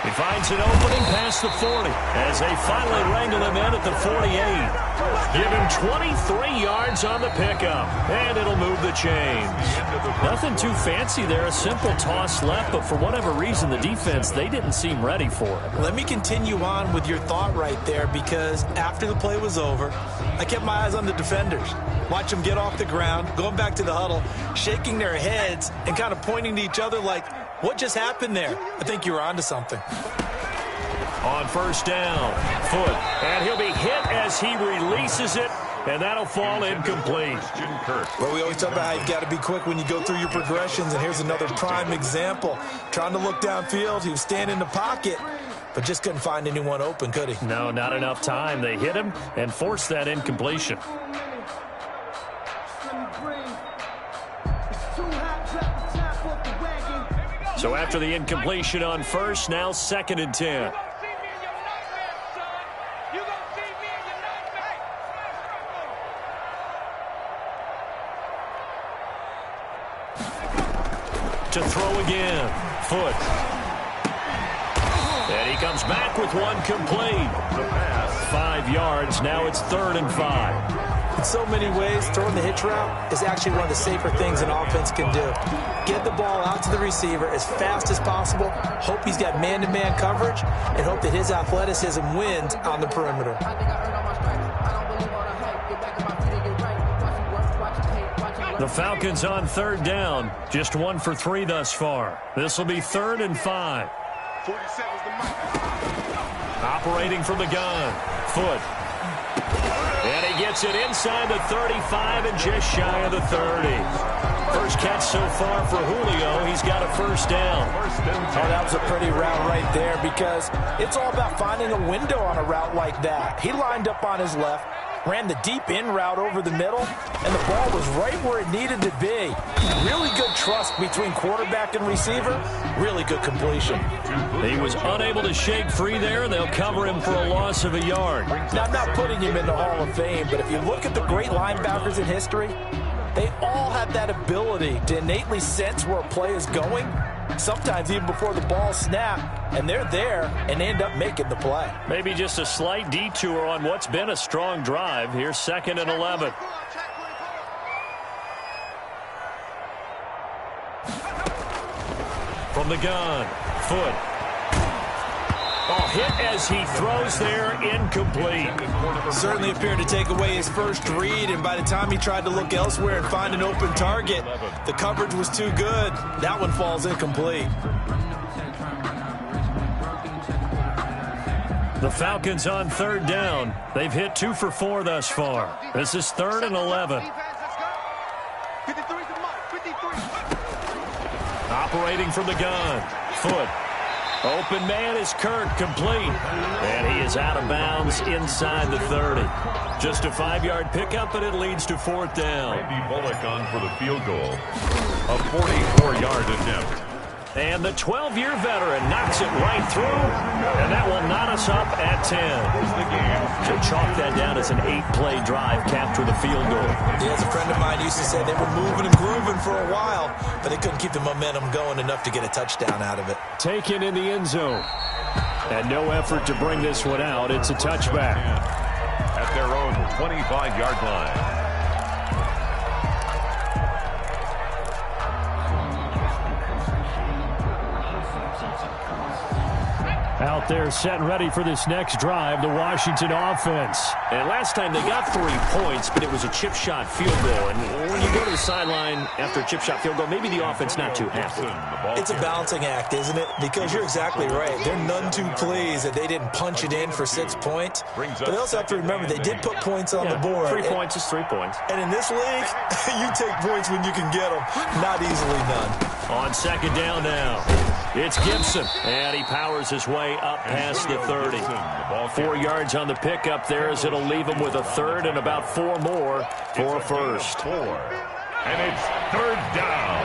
He finds an opening past the 40 as they finally wrangle him in at the 48. Give him 23 yards on the pickup, and it'll move the chains. Nothing too fancy there, a simple toss left, but for whatever reason, the defense, they didn't seem ready for it. Let me continue on with your thought right there, because after the play was over, I kept my eyes on the defenders. Watch them get off the ground, going back to the huddle, shaking their heads and kind of pointing to each other like, what just happened there? I think you were onto something. On 1st down, Foot, and he'll be hit as he releases it and that'll fall incomplete. Well, we always talk about how you've got to be quick when you go through your progressions, and here's another prime example. Trying to look downfield, he was standing in the pocket, but just couldn't find anyone open, could he? No, not enough time. They hit him and forced that incompletion. So after the incompletion on first, now 2nd and 10. To throw again. Foot. And he comes back with one complete. 5 yards. Now it's 3rd and 5. In so many ways, throwing the hitch route is actually one of the safer things an offense can do. Get the ball out to the receiver as fast as possible, hope he's got man-to-man coverage, and hope that his athleticism wins on the perimeter. The Falcons on 3rd down. Just 1 for 3 thus far. This will be 3rd and 5. Operating from the gun. Foot. And he gets it inside the 35 and just shy of the 30. First catch so far for Julio. He's got a 1st down. Oh, that was a pretty route right there because it's all about finding a window on a route like that. He lined up on his left, ran the deep in route over the middle, and the ball was right where it needed to be. Really good trust between quarterback and receiver. Really good completion. He was unable to shake free there. They'll cover him for a loss of a yard. Now, I'm not putting him in the Hall of Fame, but if you look at the great linebackers in history, they all have that ability to innately sense where a play is going, sometimes even before the ball snapped, and they're there and end up making the play. Maybe just a slight detour on what's been a strong drive. Here's 2nd and 11. From the gun, Foot. Oh, hit as he throws there, incomplete. Certainly appeared to take away his first read, and by the time he tried to look elsewhere and find an open target, the coverage was too good. That one falls incomplete. The Falcons on 3rd down. They've hit 2 for 4 thus far. This is 3rd and 11. Operating from the gun. Foot. Open man is Kirk, complete. And he is out of bounds inside the 30. Just a 5-yard pickup, and it leads to 4th down. Andy Bullock on for the field goal. A 44-yard attempt. And the 12-year veteran knocks it right through, and that will knot us up at 10. So chalk that down as an 8-play drive capture the field goal. Yeah, as a friend of mine used to say, they were moving and grooving for a while, but they couldn't keep the momentum going enough to get a touchdown out of it. Taken in the end zone. And no effort to bring this one out. It's a touchback. At their own 25-yard line. Out there set and ready for this next drive, the Washington offense. And last time they got 3 points, but it was a chip shot field goal. And when you go to the sideline after a chip shot field goal, maybe the offense not too happy. It's a balancing act, isn't it? Because you're exactly right. They're none too pleased that they didn't punch it in for 6 points. But they also have to remember they did put points on the board. 3 points is 3 points. And in this league, you take points when you can get them. Not easily done. On 2nd down now, it's Gibson, and he powers his way up past the 30. 4 yards on the pickup there as it'll leave him with a 3rd and about 4 more for a 1st. And it's 3rd down.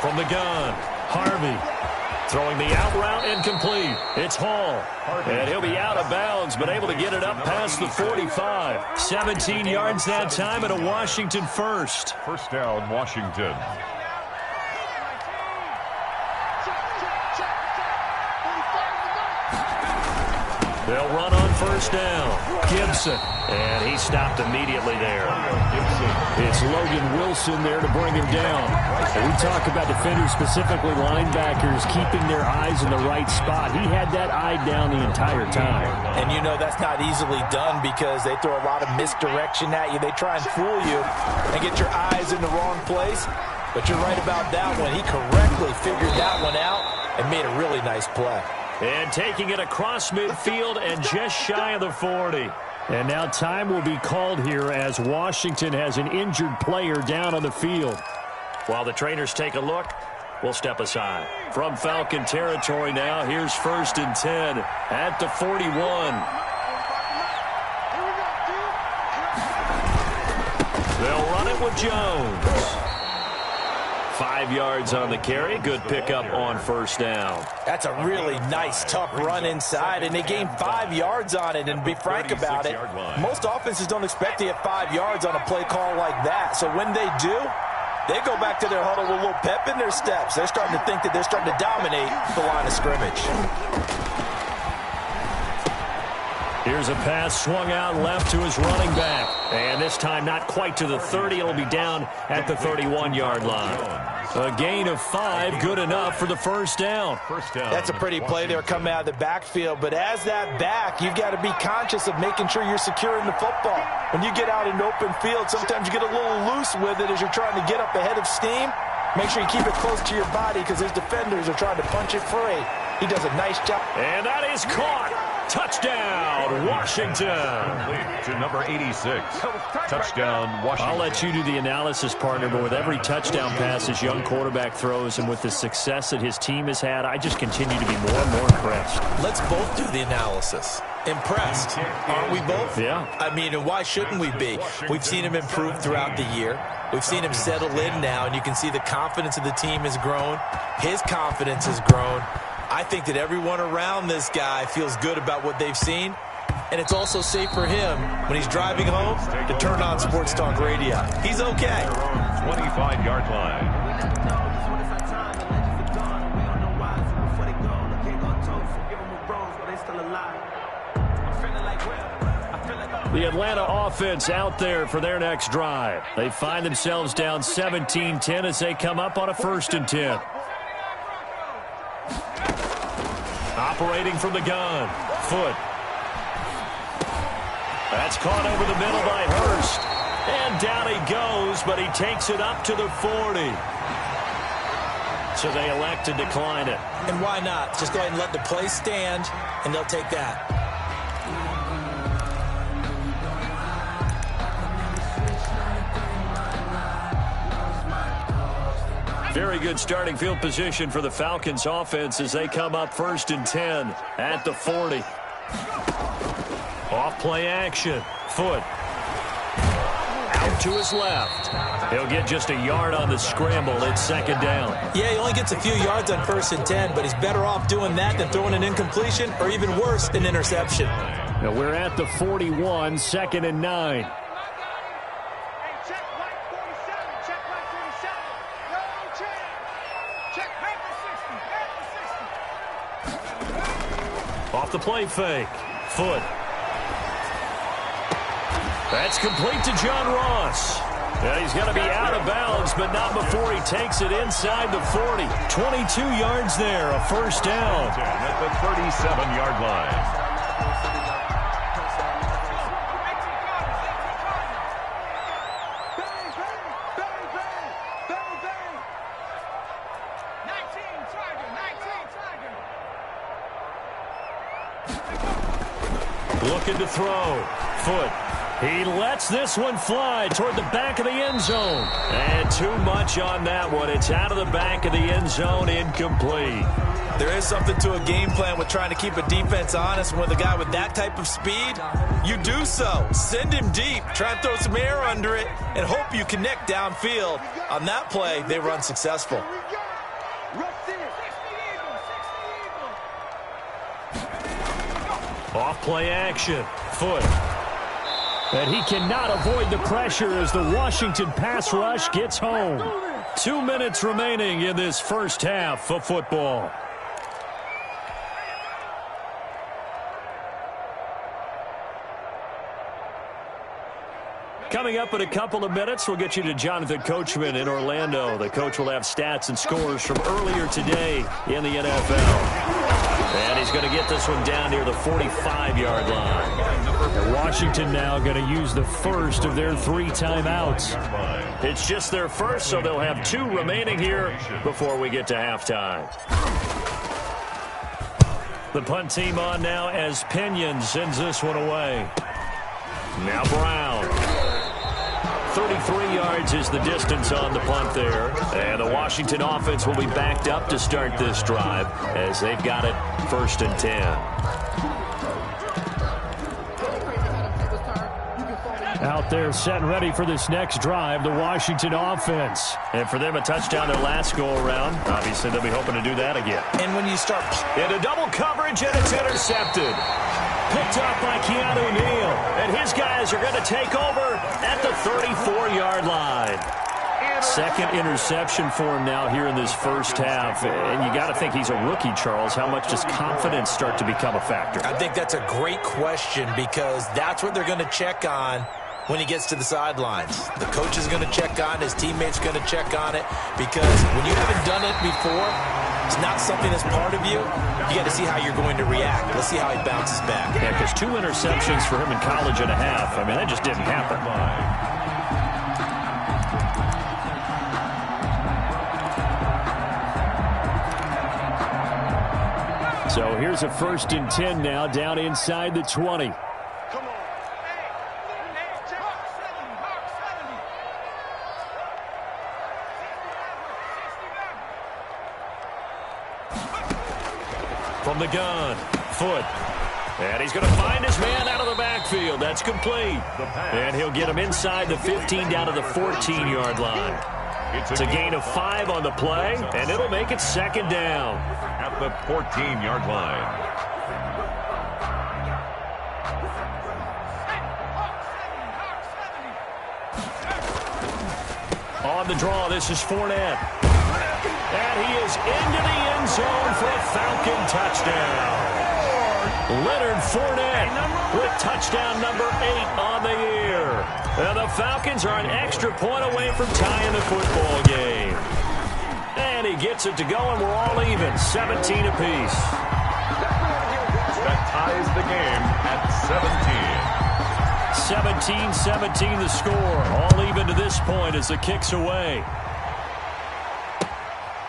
From the gun, Harvey. Throwing the out route incomplete. It's Hall. And he'll be out of bounds, but able to get it up past the 45. 17 yards that time and a Washington 1st. 1st down, Washington. They'll run on 1st down. Gibson. And he stopped immediately there. It's Logan Wilson there to bring him down. And we talk about defenders, specifically linebackers, keeping their eyes in the right spot. He had that eye down the entire time. And you know that's not easily done because they throw a lot of misdirection at you. They try and fool you and get your eyes in the wrong place. But you're right about that one. He correctly figured that one out and made a really nice play. And taking it across midfield and just shy of the 40. And now time will be called here as Washington has an injured player down on the field. While the trainers take a look, we'll step aside. From Falcon territory now, here's 1st and 10 at the 41. They'll run it with Jones. 5 yards on the carry. Good pickup on 1st down. That's a really nice, tough run inside, and they gained 5 yards on it. And to be frank about it, most offenses don't expect to get 5 yards on a play call like that. So when they do, they go back to their huddle with a little pep in their steps. They're starting to think that they're starting to dominate the line of scrimmage. Here's a pass swung out left to his running back. And this time not quite to the 30. It'll be down at the 31-yard line. A gain of 5, good enough for the 1st down. That's a pretty play there coming out of the backfield. But as that back, you've got to be conscious of making sure you're securing the football. When you get out in open field, sometimes you get a little loose with it as you're trying to get up ahead of steam. Make sure you keep it close to your body because his defenders are trying to punch it free. He does a nice job. And that is caught. Touchdown, Washington. To number 86. Touchdown, Washington. I'll let you do the analysis, partner, but with every touchdown pass this young quarterback throws and with the success that his team has had, I just continue to be more and more impressed. Let's both do the analysis. Impressed, aren't we both? Yeah. I mean, and why shouldn't we be? We've seen him improve throughout the year. We've seen him settle in now, and you can see the confidence of the team has grown. His confidence has grown. I think that everyone around this guy feels good about what they've seen, and it's also safe for him when he's driving home to turn on Sports Talk Radio. He's okay. 25-yard line. The Atlanta offense out there for their next drive. They find themselves down 17-10 as they come up on a 1st and 10. Operating from the gun. Foot. That's caught over the middle by Hurst. And down he goes, but he takes it up to the 40. So they elect to decline it. And why not? Just go ahead and let the play stand, and they'll take that. Very good starting field position for the Falcons offense as they come up 1st and 10 at the 40. Off play action. Foot. Out to his left. He'll get just a yard on the scramble. It's 2nd down. Yeah, he only gets a few yards on 1st and 10, but he's better off doing that than throwing an incompletion or even worse, an interception. Now we're at the 41, 2nd and 9. Off the play fake. Foot. That's complete to John Ross. Yeah, he's got to be out of bounds, but not before he takes it inside the 40. 22 yards there, a 1st down. At the 37-yard line. Looking to throw. Foot. He lets this one fly toward the back of the end zone. And too much on that one. It's out of the back of the end zone, incomplete. There is something to a game plan with trying to keep a defense honest. And with a guy with that type of speed, you do so. Send him deep. Try and throw some air under it and hope you connect downfield. On that play, they run successful. Off play action. Foot. And he cannot avoid the pressure as the Washington pass rush gets home. 2 minutes remaining in this 1st half of football. Coming up in a couple of minutes, we'll get you to Jonathan Coachman in Orlando. The coach will have stats and scores from earlier today in the NFL. And he's going to get this one down near the 45-yard line. And Washington now going to use the 1st of their 3 timeouts. It's just their 1st, so they'll have 2 remaining here before we get to halftime. The punt team on now as Pinion sends this one away. Now Brown. 33 yards is the distance on the punt there. And the Washington offense will be backed up to start this drive as they've got it 1st and 10. Out there set and ready for this next drive, the Washington offense. And for them, a touchdown their last go-around. Obviously, they'll be hoping to do that again. And when you start... Into double coverage, and it's intercepted. Picked up by Keanu Neal. And his guys are going to take over at the 34-yard line. Second interception for him now here in this first half. And you got to think he's a rookie, Charles. How much does confidence start to become a factor? I think that's a great question because that's what they're going to check on when he gets to the sidelines. The coach is going to check on it. His teammates are going to check on it because when you haven't done it before, it's not something that's part of you. You got to see how you're going to react. Let's see how he bounces back. Yeah, because 2 interceptions for him in college and a half. I mean, that just didn't happen. So here's a 1st and 10 now down inside the 20. From the gun, Foot. And he's going to find his man out of the backfield. That's complete. And he'll get him inside the 15 down to the 14-yard line. It's a gain of 5 on the play, and it'll make it 2nd down. At the 14-yard line. On the draw, this is Fournette. And he is into the end zone for a Falcon touchdown. Leonard Fournette with touchdown number 8 on the year. And the Falcons are an extra point away from tying the football game. And he gets it to go, and we're all even, 17 apiece. That ties the game at 17. 17-17 the score. All even to this point as the kick's away.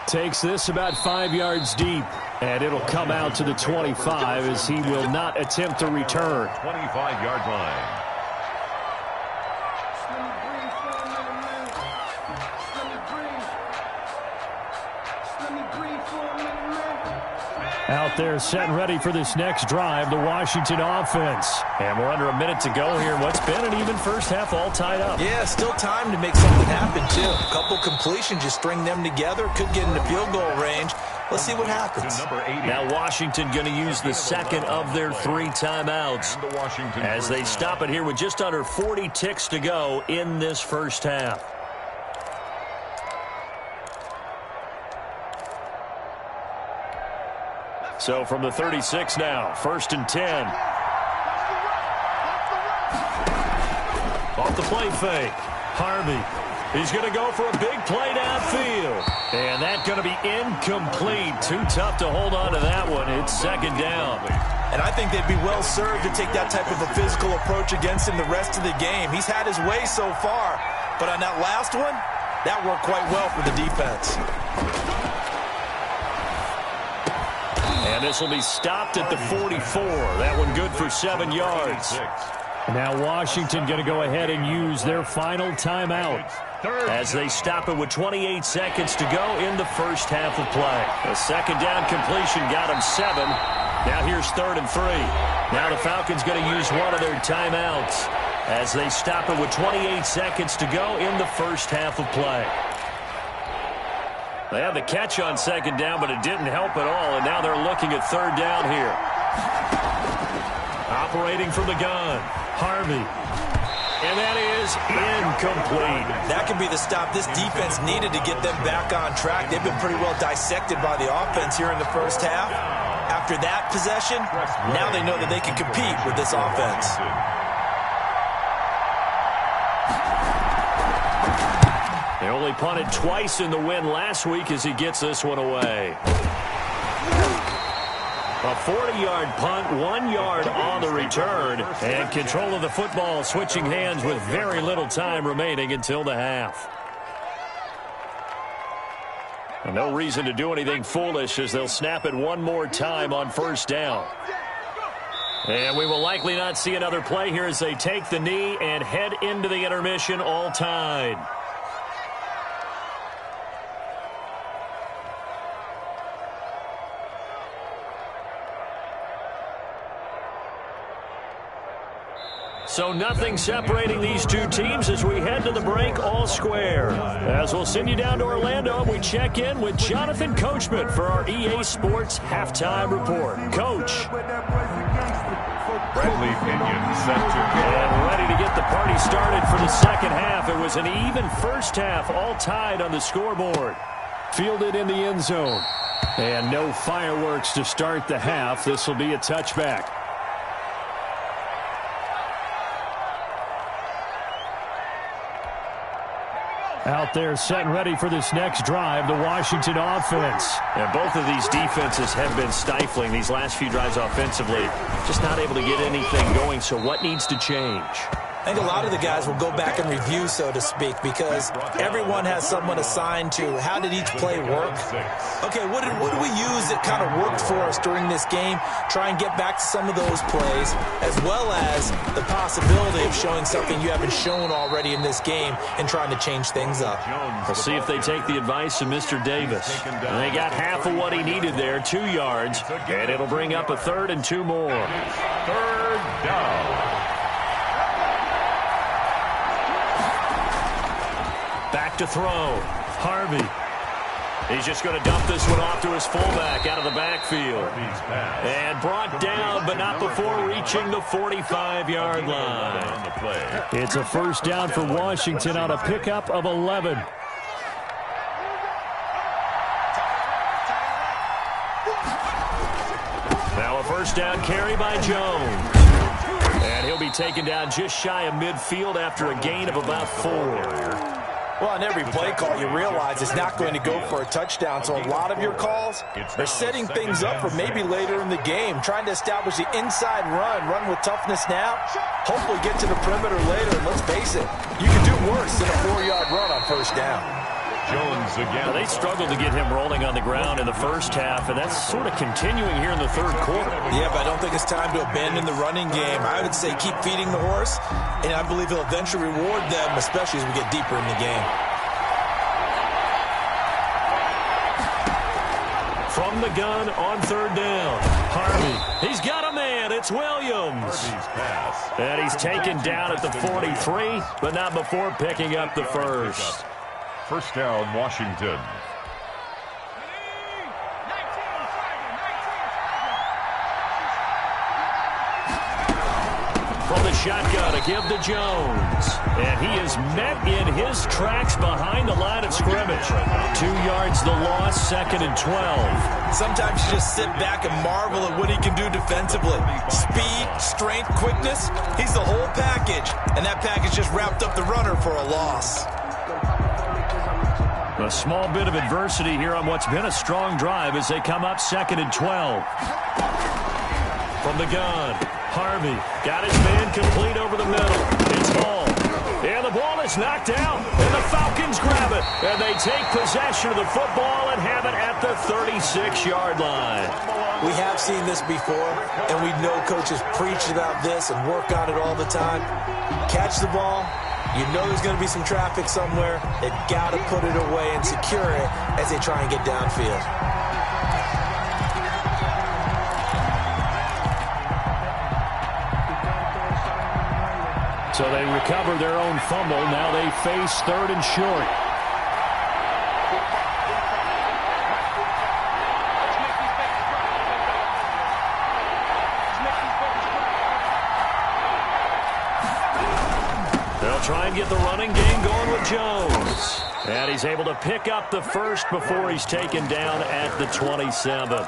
Takes this about 5 yards deep, and it'll come out to the 25 as he will not attempt to return. 25-yard line. Out there set and ready for this next drive, the Washington offense. And we're under a minute to go here. What's been an even first half all tied up. Yeah, still time to make something happen, too. A couple completions, just string them together. Could get into field goal range. Let's see what happens. Now Washington going to use the second of their 3 timeouts as they stop it here with just under 40 ticks to go in this first half. So from the 36 now, 1st and 10. Off the play fake. Harvey. He's going to go for a big play downfield. And that's going to be incomplete. Too tough to hold on to that one. It's 2nd down. And I think they'd be well served to take that type of a physical approach against him the rest of the game. He's had his way so far. But on that last one, that worked quite well for the defense. And this will be stopped at the 44. That one good for 7 yards. Now Washington going to go ahead and use their final timeout as they stop it with 28 seconds to go in the first half of play. A 2nd down completion got him 7. Now here's 3rd and 3. Now the Falcons going to use one of their timeouts as they stop it with 28 seconds to go in the first half of play. They had the catch on 2nd down, but it didn't help at all, and now they're looking at 3rd down here. Operating from the gun, Harvey. And that is incomplete. That could be the stop this defense needed to get them back on track. They've been pretty well dissected by the offense here in the first half. After that possession, now they know that they can compete with this offense. They only punted twice in the win last week as he gets this one away. A 40-yard punt, 1 yard on the return, and control of the football switching hands with very little time remaining until the half. And no reason to do anything foolish as they'll snap it one more time on first down. And we will likely not see another play here as they take the knee and head into the intermission all tied. So nothing separating these two teams as we head to the break all square. As we'll send you down to Orlando, we check in with Jonathan Coachman for our EA Sports Halftime Report. Coach. Bradley Pinion set to kick. And ready to get the party started for the second half. It was an even first half, all tied on the scoreboard. Fielded in the end zone. And no fireworks to start the half. This will be a touchback. Out there set and ready for this next drive, the Washington offense. And both of these defenses have been stifling these last few drives offensively. Just not able to get anything going, so what needs to change? I think a lot of the guys will go back and review, so to speak, because everyone has someone assigned to how did each play work. Okay, what did we use that kind of worked for us during this game? Try and get back to some of those plays, as well as the possibility of showing something you haven't shown already in this game and trying to change things up. We'll see if they take the advice of Mr. Davis. And they got half of what he needed there, 2 yards, and it'll bring up a 3rd and 2 more. 3rd down. Back to throw. Harvey. He's just going to dump this one off to his fullback out of the backfield. And brought down, but not before reaching the 45-yard line. It's a first down for Washington on a pickup of 11. Now a first down carry by Jones. And he'll be taken down just shy of midfield after a gain of about 4. Well, on every play call, you realize it's not going to go for a touchdown. So a lot of your calls are setting things up for maybe later in the game, trying to establish the inside run with toughness now, hopefully get to the perimeter later. And let's face it, you can do worse than a 4-yard run on first down. Jones again. Now, they struggled to get him rolling on the ground in the first half, and that's sort of continuing here in the third quarter. Yeah, but I don't think it's time to abandon the running game. I would say keep feeding the horse, and I believe he'll eventually reward them, especially as we get deeper in the game. From the gun on 3rd down. Harvey. He's got a man. It's Williams. And he's taken down at the 43, but not before picking up the first. First down, Washington. From the shotgun to give to Jones. And he is met in his tracks behind the line of scrimmage. 2 yards the loss, 2nd and 12. Sometimes you just sit back and marvel at what he can do defensively. Speed, strength, quickness. He's the whole package. And that package just wrapped up the runner for a loss. A small bit of adversity here on what's been a strong drive as they come up 2nd and 12. From the gun, Harvey got his man complete over the middle. It's Hall. And the ball is knocked out. And the Falcons grab it. And they take possession of the football and have it at the 36-yard line. We have seen this before, and we know coaches preach about this and work on it all the time. Catch the ball. You know there's going to be some traffic somewhere. They've got to put it away and secure it as they try and get downfield. So they recover their own fumble. Now they face 3rd and short. They'll try and get the running game going with Jones. And he's able to pick up the first before he's taken down at the 27.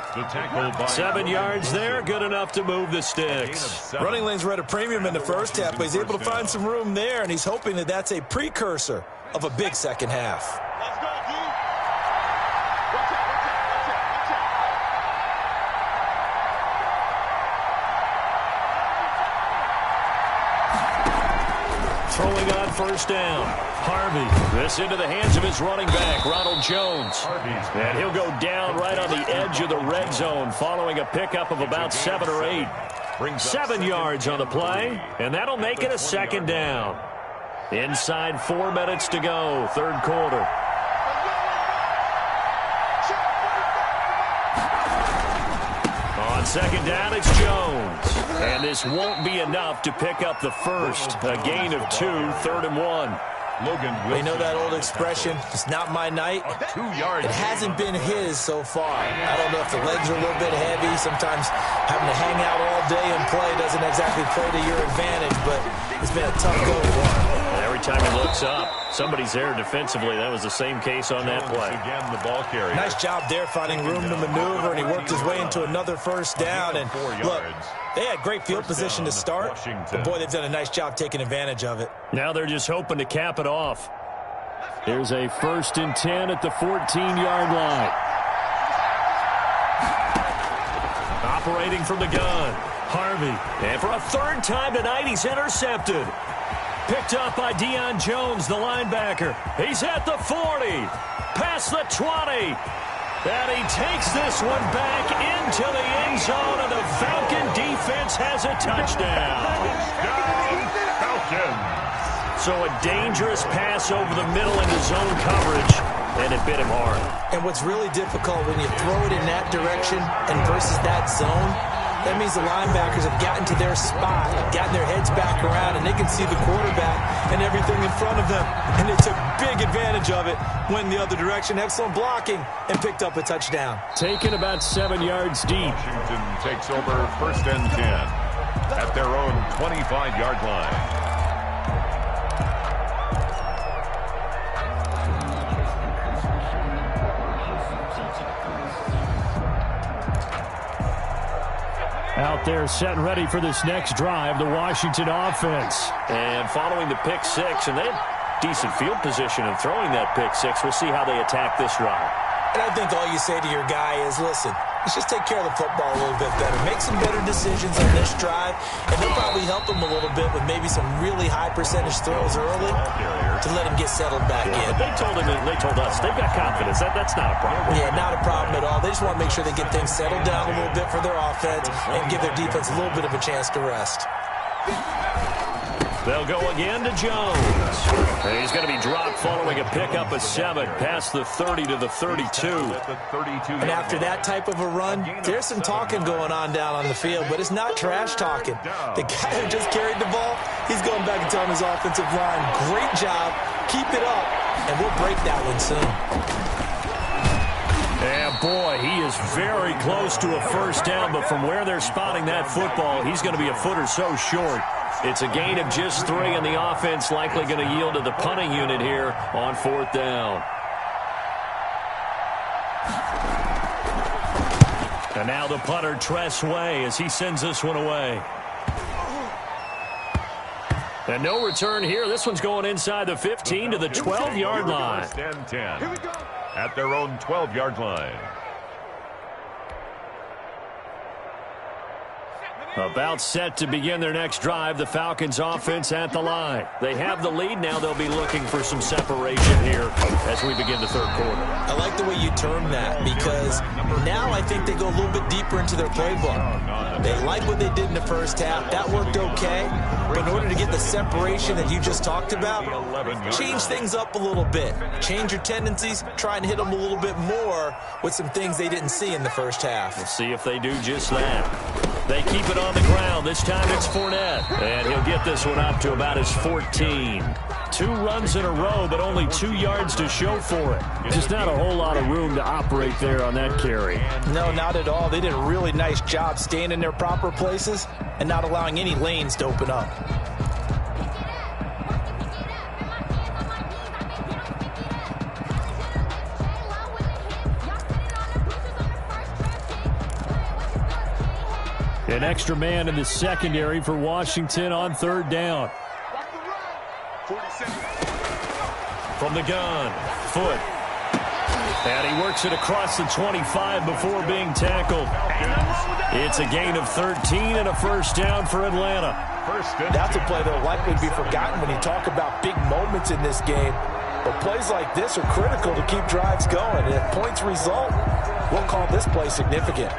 7 yards there, good enough to move the sticks. Running lanes were at a premium in the first half, but he's able to find some room there, and he's hoping that that's a precursor of a big second half. throwing on first down. Harvey, this into the hands of his running back, Ronald Jones. And he'll go down right on the edge of the red zone following a pickup of about 7 or 8. 7 yards on the play, and that'll make it a second down. Inside 4 minutes to go, third quarter. On second down, it's Jones. And this won't be enough to pick up the first. A gain of 2, 3rd and 1. They know that old expression, it's not my night. It hasn't been his so far. I don't know if the legs are a little bit heavy. Sometimes having to hang out all day and play doesn't exactly play to your advantage, but it's been a tough go for him. Every time he looks up, somebody's there defensively. That was the same case on that play. Again, the ball carrier. Nice job there finding room to maneuver, and he worked his way into another first down. And look, they had great field position to start, but boy, they've done a nice job taking advantage of it. Now they're just hoping to cap it off. Here's a 1st and 10 at the 14-yard line. Operating from the gun, Harvey. And for a 3rd time tonight, he's intercepted. Picked up by Deion Jones, the linebacker. He's at the 40, past the 20. And he takes this one back into the end zone, and the Falcon defense has a touchdown. Falcons. So a dangerous pass over the middle into zone coverage, and it bit him hard. And what's really difficult when you throw it in that direction and versus that zone, that means the linebackers have gotten to their spot, gotten their heads back around, and they can see the quarterback and everything in front of them. And they took big advantage of it, went in the other direction, excellent blocking, and picked up a touchdown. Taken about 7 yards deep. Washington takes over 1st and 10 at their own 25-yard line. Out there set and ready for this next drive, the Washington offense. And following the pick 6, and they had decent field position in throwing that pick 6. We'll see how they attack this drive. And I think all you say to your guy is, listen, let's just take care of the football a little bit better. Make some better decisions on this drive, and they'll probably help him a little bit with maybe some really high percentage throws early to let him get settled back in. They told him, they told us, they've got confidence. That's not a problem. Yeah, not a problem at all. They just want to make sure they get things settled down a little bit for their offense and give their defense a little bit of a chance to rest. They'll go again to Jones. And he's going to be dropped following a pickup of 7 past the 30 to the 32. And after that type of a run, there's some talking going on down on the field, but it's not trash talking. The guy who just carried the ball, he's going back and telling his offensive line, great job, keep it up, and we'll break that one soon. And boy, he is very close to a first down, but from where they're spotting that football, he's going to be a foot or so short. It's a gain of just 3, and the offense likely going to yield to the punting unit here on 4th down. And now the punter, Tress Way, as he sends this one away. And no return here. This one's going inside the 15 to the 12-yard line. 1st and 10 at their own 12-yard line. About set to begin their next drive, the Falcons offense at the line. They have the lead. Now they'll be looking for some separation here as we begin the 3rd quarter. I like the way you term that, because now I think they go a little bit deeper into their playbook. They like what they did in the first half. That worked okay. But in order to get the separation that you just talked about, change things up a little bit. Change your tendencies. Try and hit them a little bit more with some things they didn't see in the first half. We'll see if they do just that. They keep it on the ground. This time it's Fournette. And he'll get this one up to about his 14. 2 runs in a row, but only 2 yards to show for it. Just not a whole lot of room to operate there on that carry. No, not at all. They did a really nice job staying in their proper places and not allowing any lanes to open up. An extra man in the secondary for Washington on 3rd down. From the gun, Foot. And he works it across the 25 before being tackled. It's a gain of 13 and a first down for Atlanta. That's a play that will likely be forgotten when you talk about big moments in this game. But plays like this are critical to keep drives going. And if points result, we'll call this play significant.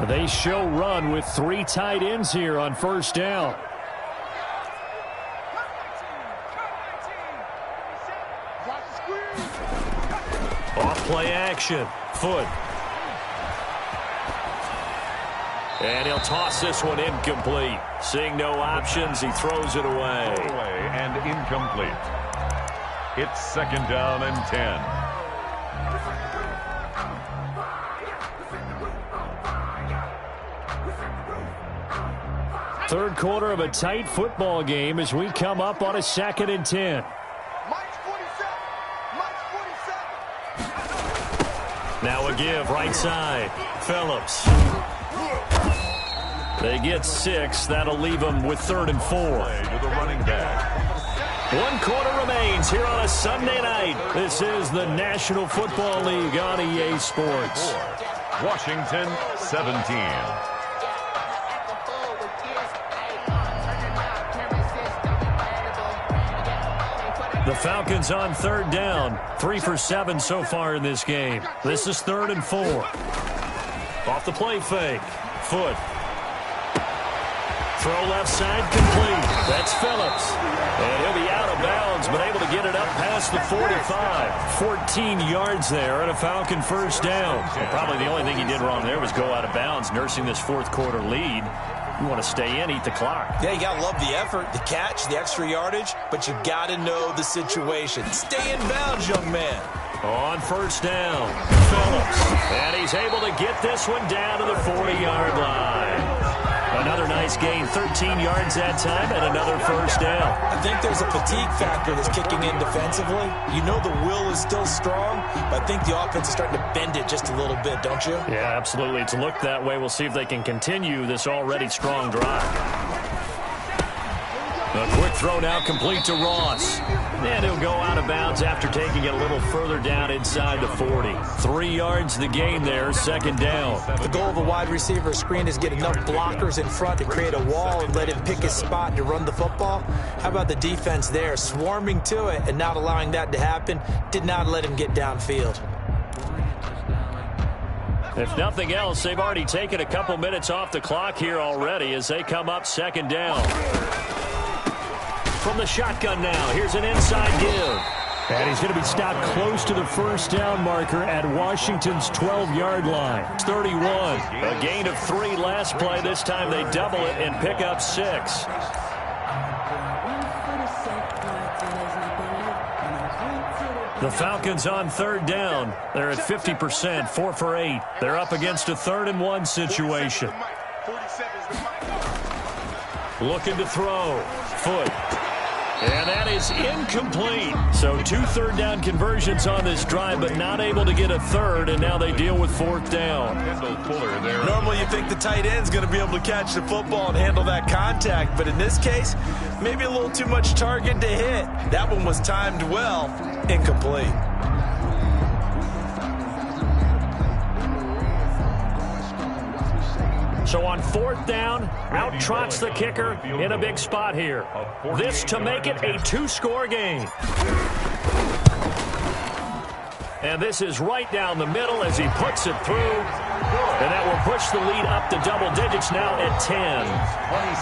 They show run with 3 tight ends here on first down. Off play action. Foot. And he'll toss this one incomplete. Seeing no options, he throws it away. And incomplete. It's second down and 10. Third quarter of a tight football game as we come up on a 2nd and 10. Now a give right side. Phillips. They get 6. That'll leave them with 3rd and 4. To the running back. 1 quarter remains here on a Sunday night. This is the National Football League on EA Sports. Washington 17. The Falcons on 3rd down. 3 for 7 so far in this game. This is 3rd and 4. Off the play fake. Foot. Throw left side complete. That's Phillips. And he'll be out of bounds, but able to get it up past the 45. 14 yards there and a Falcon first down. Well, probably the only thing he did wrong there was go out of bounds, nursing this 4th quarter lead. You want to stay in, eat the clock. Yeah, you got to love the effort, the catch, the extra yardage, but you got to know the situation. Stay in bounds, young man. On first down, Phillips. And he's able to get this one down to the 40-yard line. Another nice gain, 13 yards that time, and another first down. I think there's a fatigue factor that's kicking in defensively. You know the will is still strong, but I think the offense is starting to bend it just a little bit, don't you? Yeah, absolutely. It's looked that way. We'll see if they can continue this already strong drive. A quick throw now complete to Ross. And he'll go out of bounds after taking it a little further down inside the 40. 3 yards the gain there, 2nd down. The goal of a wide receiver screen is get enough blockers in front to create a wall and let him pick his spot to run the football. How about the defense there, swarming to it and not allowing that to happen? Did not let him get downfield. If nothing else, they've already taken a couple minutes off the clock here already as they come up 2nd down. From the shotgun now, here's an inside give. And he's going to be stopped close to the first down marker at Washington's 12-yard line. It's 31. A gain of 3 last play. This time they double it and pick up 6. The Falcons on 3rd down. They're at 50%, 4 for 8. They're up against a 3rd and 1 situation. Looking to throw. Foot. And that is incomplete. So 2 3rd down conversions on this drive, but not able to get a 3rd, and now they deal with 4th down. Normally you think the tight end's going to be able to catch the football and handle that contact, but in this case, maybe a little too much target to hit. That one was timed well, incomplete. So on 4th down, out trots the kicker in a big spot here. This to make it a 2-score game. And this is right down the middle as he puts it through. And that will push the lead up to double digits now at 10.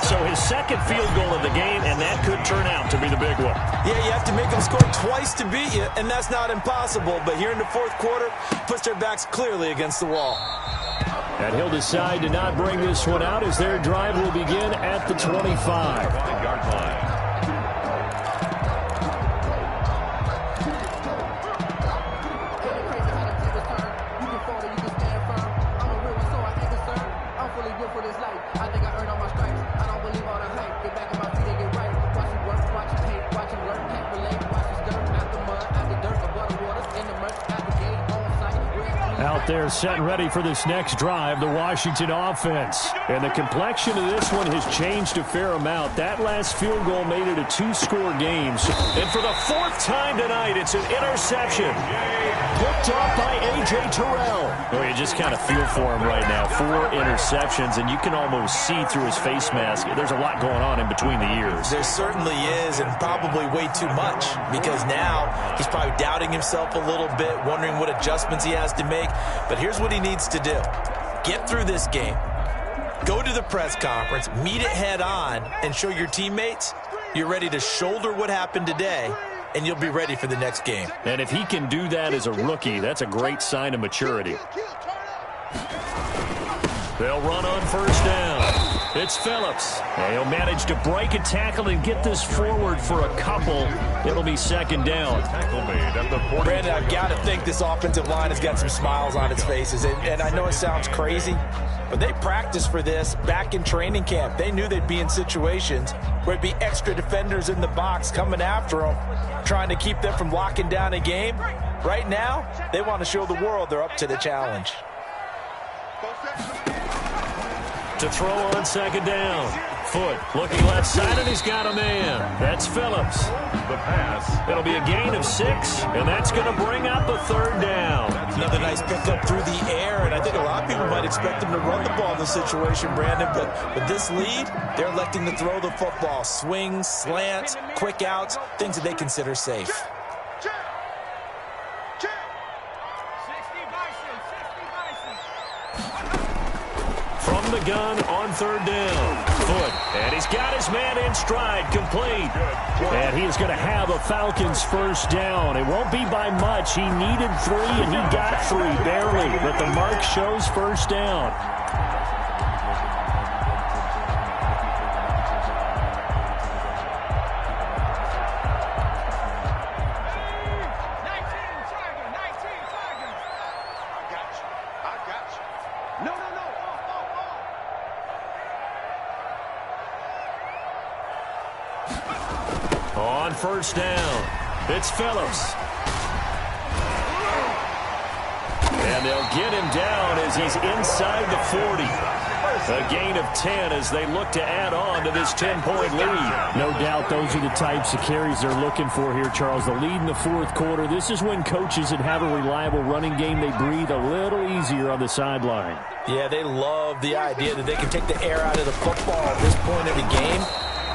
So his 2nd field goal of the game, and that could turn out to be the big one. Yeah, you have to make them score twice to beat you, and that's not impossible. But here in the 4th quarter, puts their backs clearly against the wall. And he'll decide to not bring this one out as their drive will begin at the 25-yard line. Out there set and ready for this next drive, the Washington offense. And the complexion of this one has changed a fair amount. That last field goal made it a 2-score game. And for the 4th time tonight, it's an interception. Picked up by A.J. Terrell. Well, you just kind of feel for him right now. 4 interceptions, and you can almost see through his face mask. There's a lot going on in between the ears. There certainly is, and probably way too much, because now he's probably doubting himself a little bit, wondering what adjustments he has to make. But here's what he needs to do. Get through this game. Go to the press conference, meet it head on, and show your teammates you're ready to shoulder what happened today, and you'll be ready for the next game. And if he can do that as a rookie, that's a great sign of maturity. They'll run on first down. It's Phillips. And he'll manage to break a tackle and get this forward for a couple. It'll be second down. Brandon, I've got to think this offensive line has got some smiles on its faces. And I know it sounds crazy, but they practiced for this back in training camp. They knew they'd be in situations where it'd be extra defenders in the box coming after them, trying to keep them from locking down a game. Right now, they want to show the world they're up to the challenge. To throw on second down. Foot looking left side, and he's got a man. That's Phillips. The pass. It'll be a gain of 6, and that's going to bring up a third down. Another nice pickup through the air, and I think a lot of people might expect him to run the ball in this situation, Brandon, but with this lead, they're electing to throw the football. Swings, slants, quick outs, things that they consider safe. From the gun on third down. Foot. And he's got his man in stride. Complete. And he is going to have a Falcons first down. It won't be by much. He needed 3, and he got 3. Barely. But the mark shows first down. On first down, it's Phillips. And they'll get him down as he's inside the 40. A gain of 10 as they look to add on to this 10-point lead. No doubt those are the types of carries they're looking for here, Charles. The lead in the 4th quarter. This is when coaches that have a reliable running game, they breathe a little easier on the sideline. Yeah, they love the idea that they can take the air out of the football at this point of the game.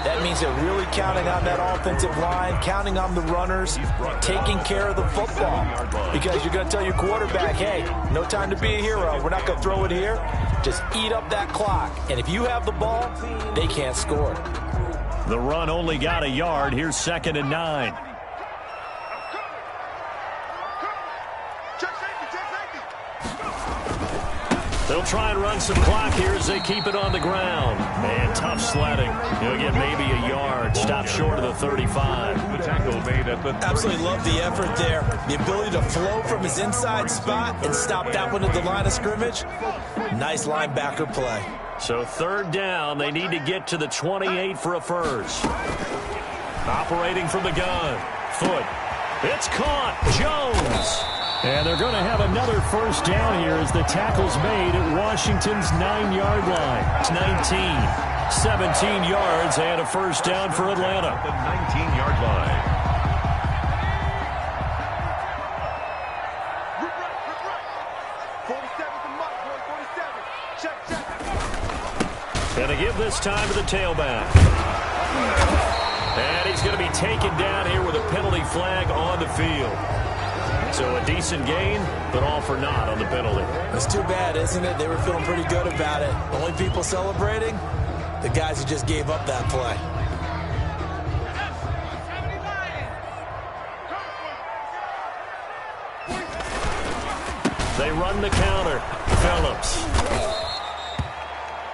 That means they're really counting on that offensive line, counting on the runners, taking care of the football. Because you're going to tell your quarterback, hey, no time to be a hero. We're not going to throw it here. Just eat up that clock. And if you have the ball, they can't score. The run only got a yard. Here's 2nd and 9. They'll try and run some clock here as they keep it on the ground. Man, tough sledding. He'll get maybe a yard. Stop short of the 35. The tackle made at the 30. Absolutely love the effort there. The ability to flow from his inside spot and stop that one at the line of scrimmage. Nice linebacker play. So 3rd down. They need to get to the 28 for a first. Operating from the gun. Foot. It's caught. Jones. And they're going to have another first down here as the tackle's made at Washington's 9-yard line. It's 19, 17 yards and a first down for Atlanta. The 19-yard line. And they give this time to the tailback. And he's going to be taken down here with a penalty flag on the field. So a decent gain, but all for naught on the penalty. It's too bad, isn't it? They were feeling pretty good about it. The only people celebrating, the guys who just gave up that play. They run the counter. Phillips.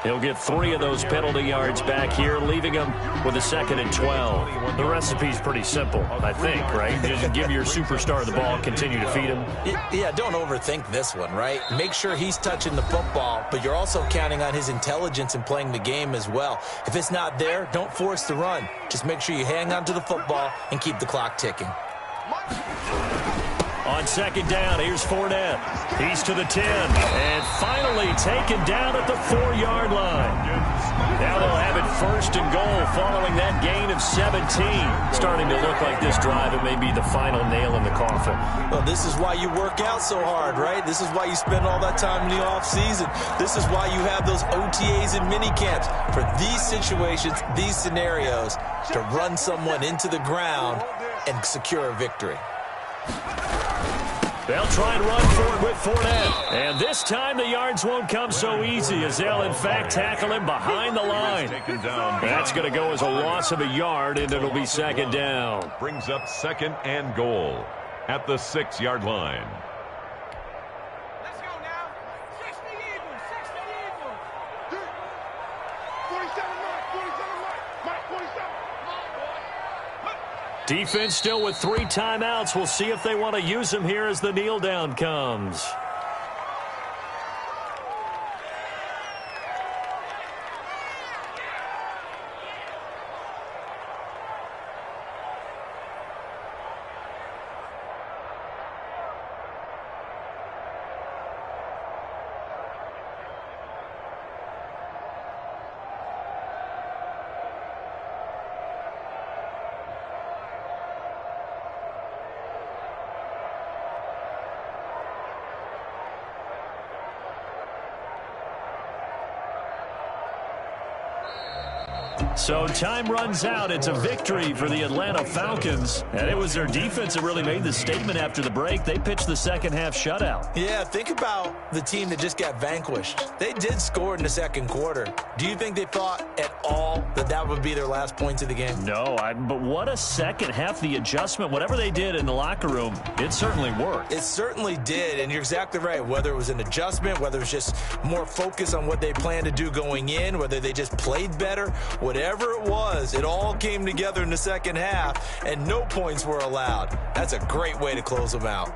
He'll get 3 of those penalty yards back here, leaving him with a 2nd and 12. The recipe's pretty simple, I think, right? Just give your superstar the ball, continue to feed him. Yeah, don't overthink this one, right? Make sure he's touching the football, but you're also counting on his intelligence in playing the game as well. If it's not there, don't force the run. Just make sure you hang on to the football and keep the clock ticking. On second down, here's Fournette. He's to the 10. And finally taken down at the 4-yard line. Now they'll have it first and goal following that gain of 17. Starting to look like this drive, it may be the final nail in the coffin. Well, this is why you work out so hard, right? This is why you spend all that time in the offseason. This is why you have those OTAs and mini camps. For these situations, these scenarios, to run someone into the ground and secure a victory. They'll try and run forward with Fournette. And this time the yards won't come so easy as they'll, in fact, tackle him behind the line. That's going to go as a loss of a yard, and it'll be second down. Brings up second and goal at the 6-yard line. Let's go now. 60 Eagles, 60 Eagles. 47 Mike, 47. Defense still with 3 timeouts. We'll see if they want to use them here as the kneel down comes. So time runs out. It's a victory for the Atlanta Falcons. And it was their defense that really made the statement after the break. They pitched the second half shutout. Yeah, think about the team that just got vanquished. They did score in the second quarter. Do you think they thought at all that that would be their last points of the game? No, but what a second half. The adjustment, whatever they did in the locker room, it certainly worked. It certainly did, and you're exactly right. Whether it was an adjustment, whether it was just more focus on what they planned to do going in, whether they just played better, whatever it was, it all came together in the second half, and no points were allowed. That's a great way to close them out.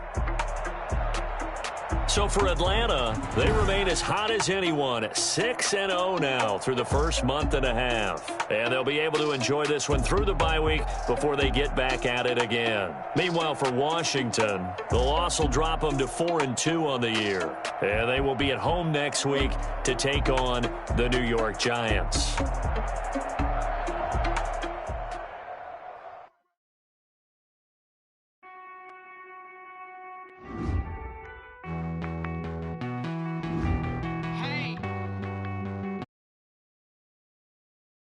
So for Atlanta, they remain as hot as anyone, 6-0 now through the first month and a half. And they'll be able to enjoy this one through the bye week before they get back at it again. Meanwhile, for Washington, the loss will drop them to 4-2 on the year. And they will be at home next week to take on the New York Giants.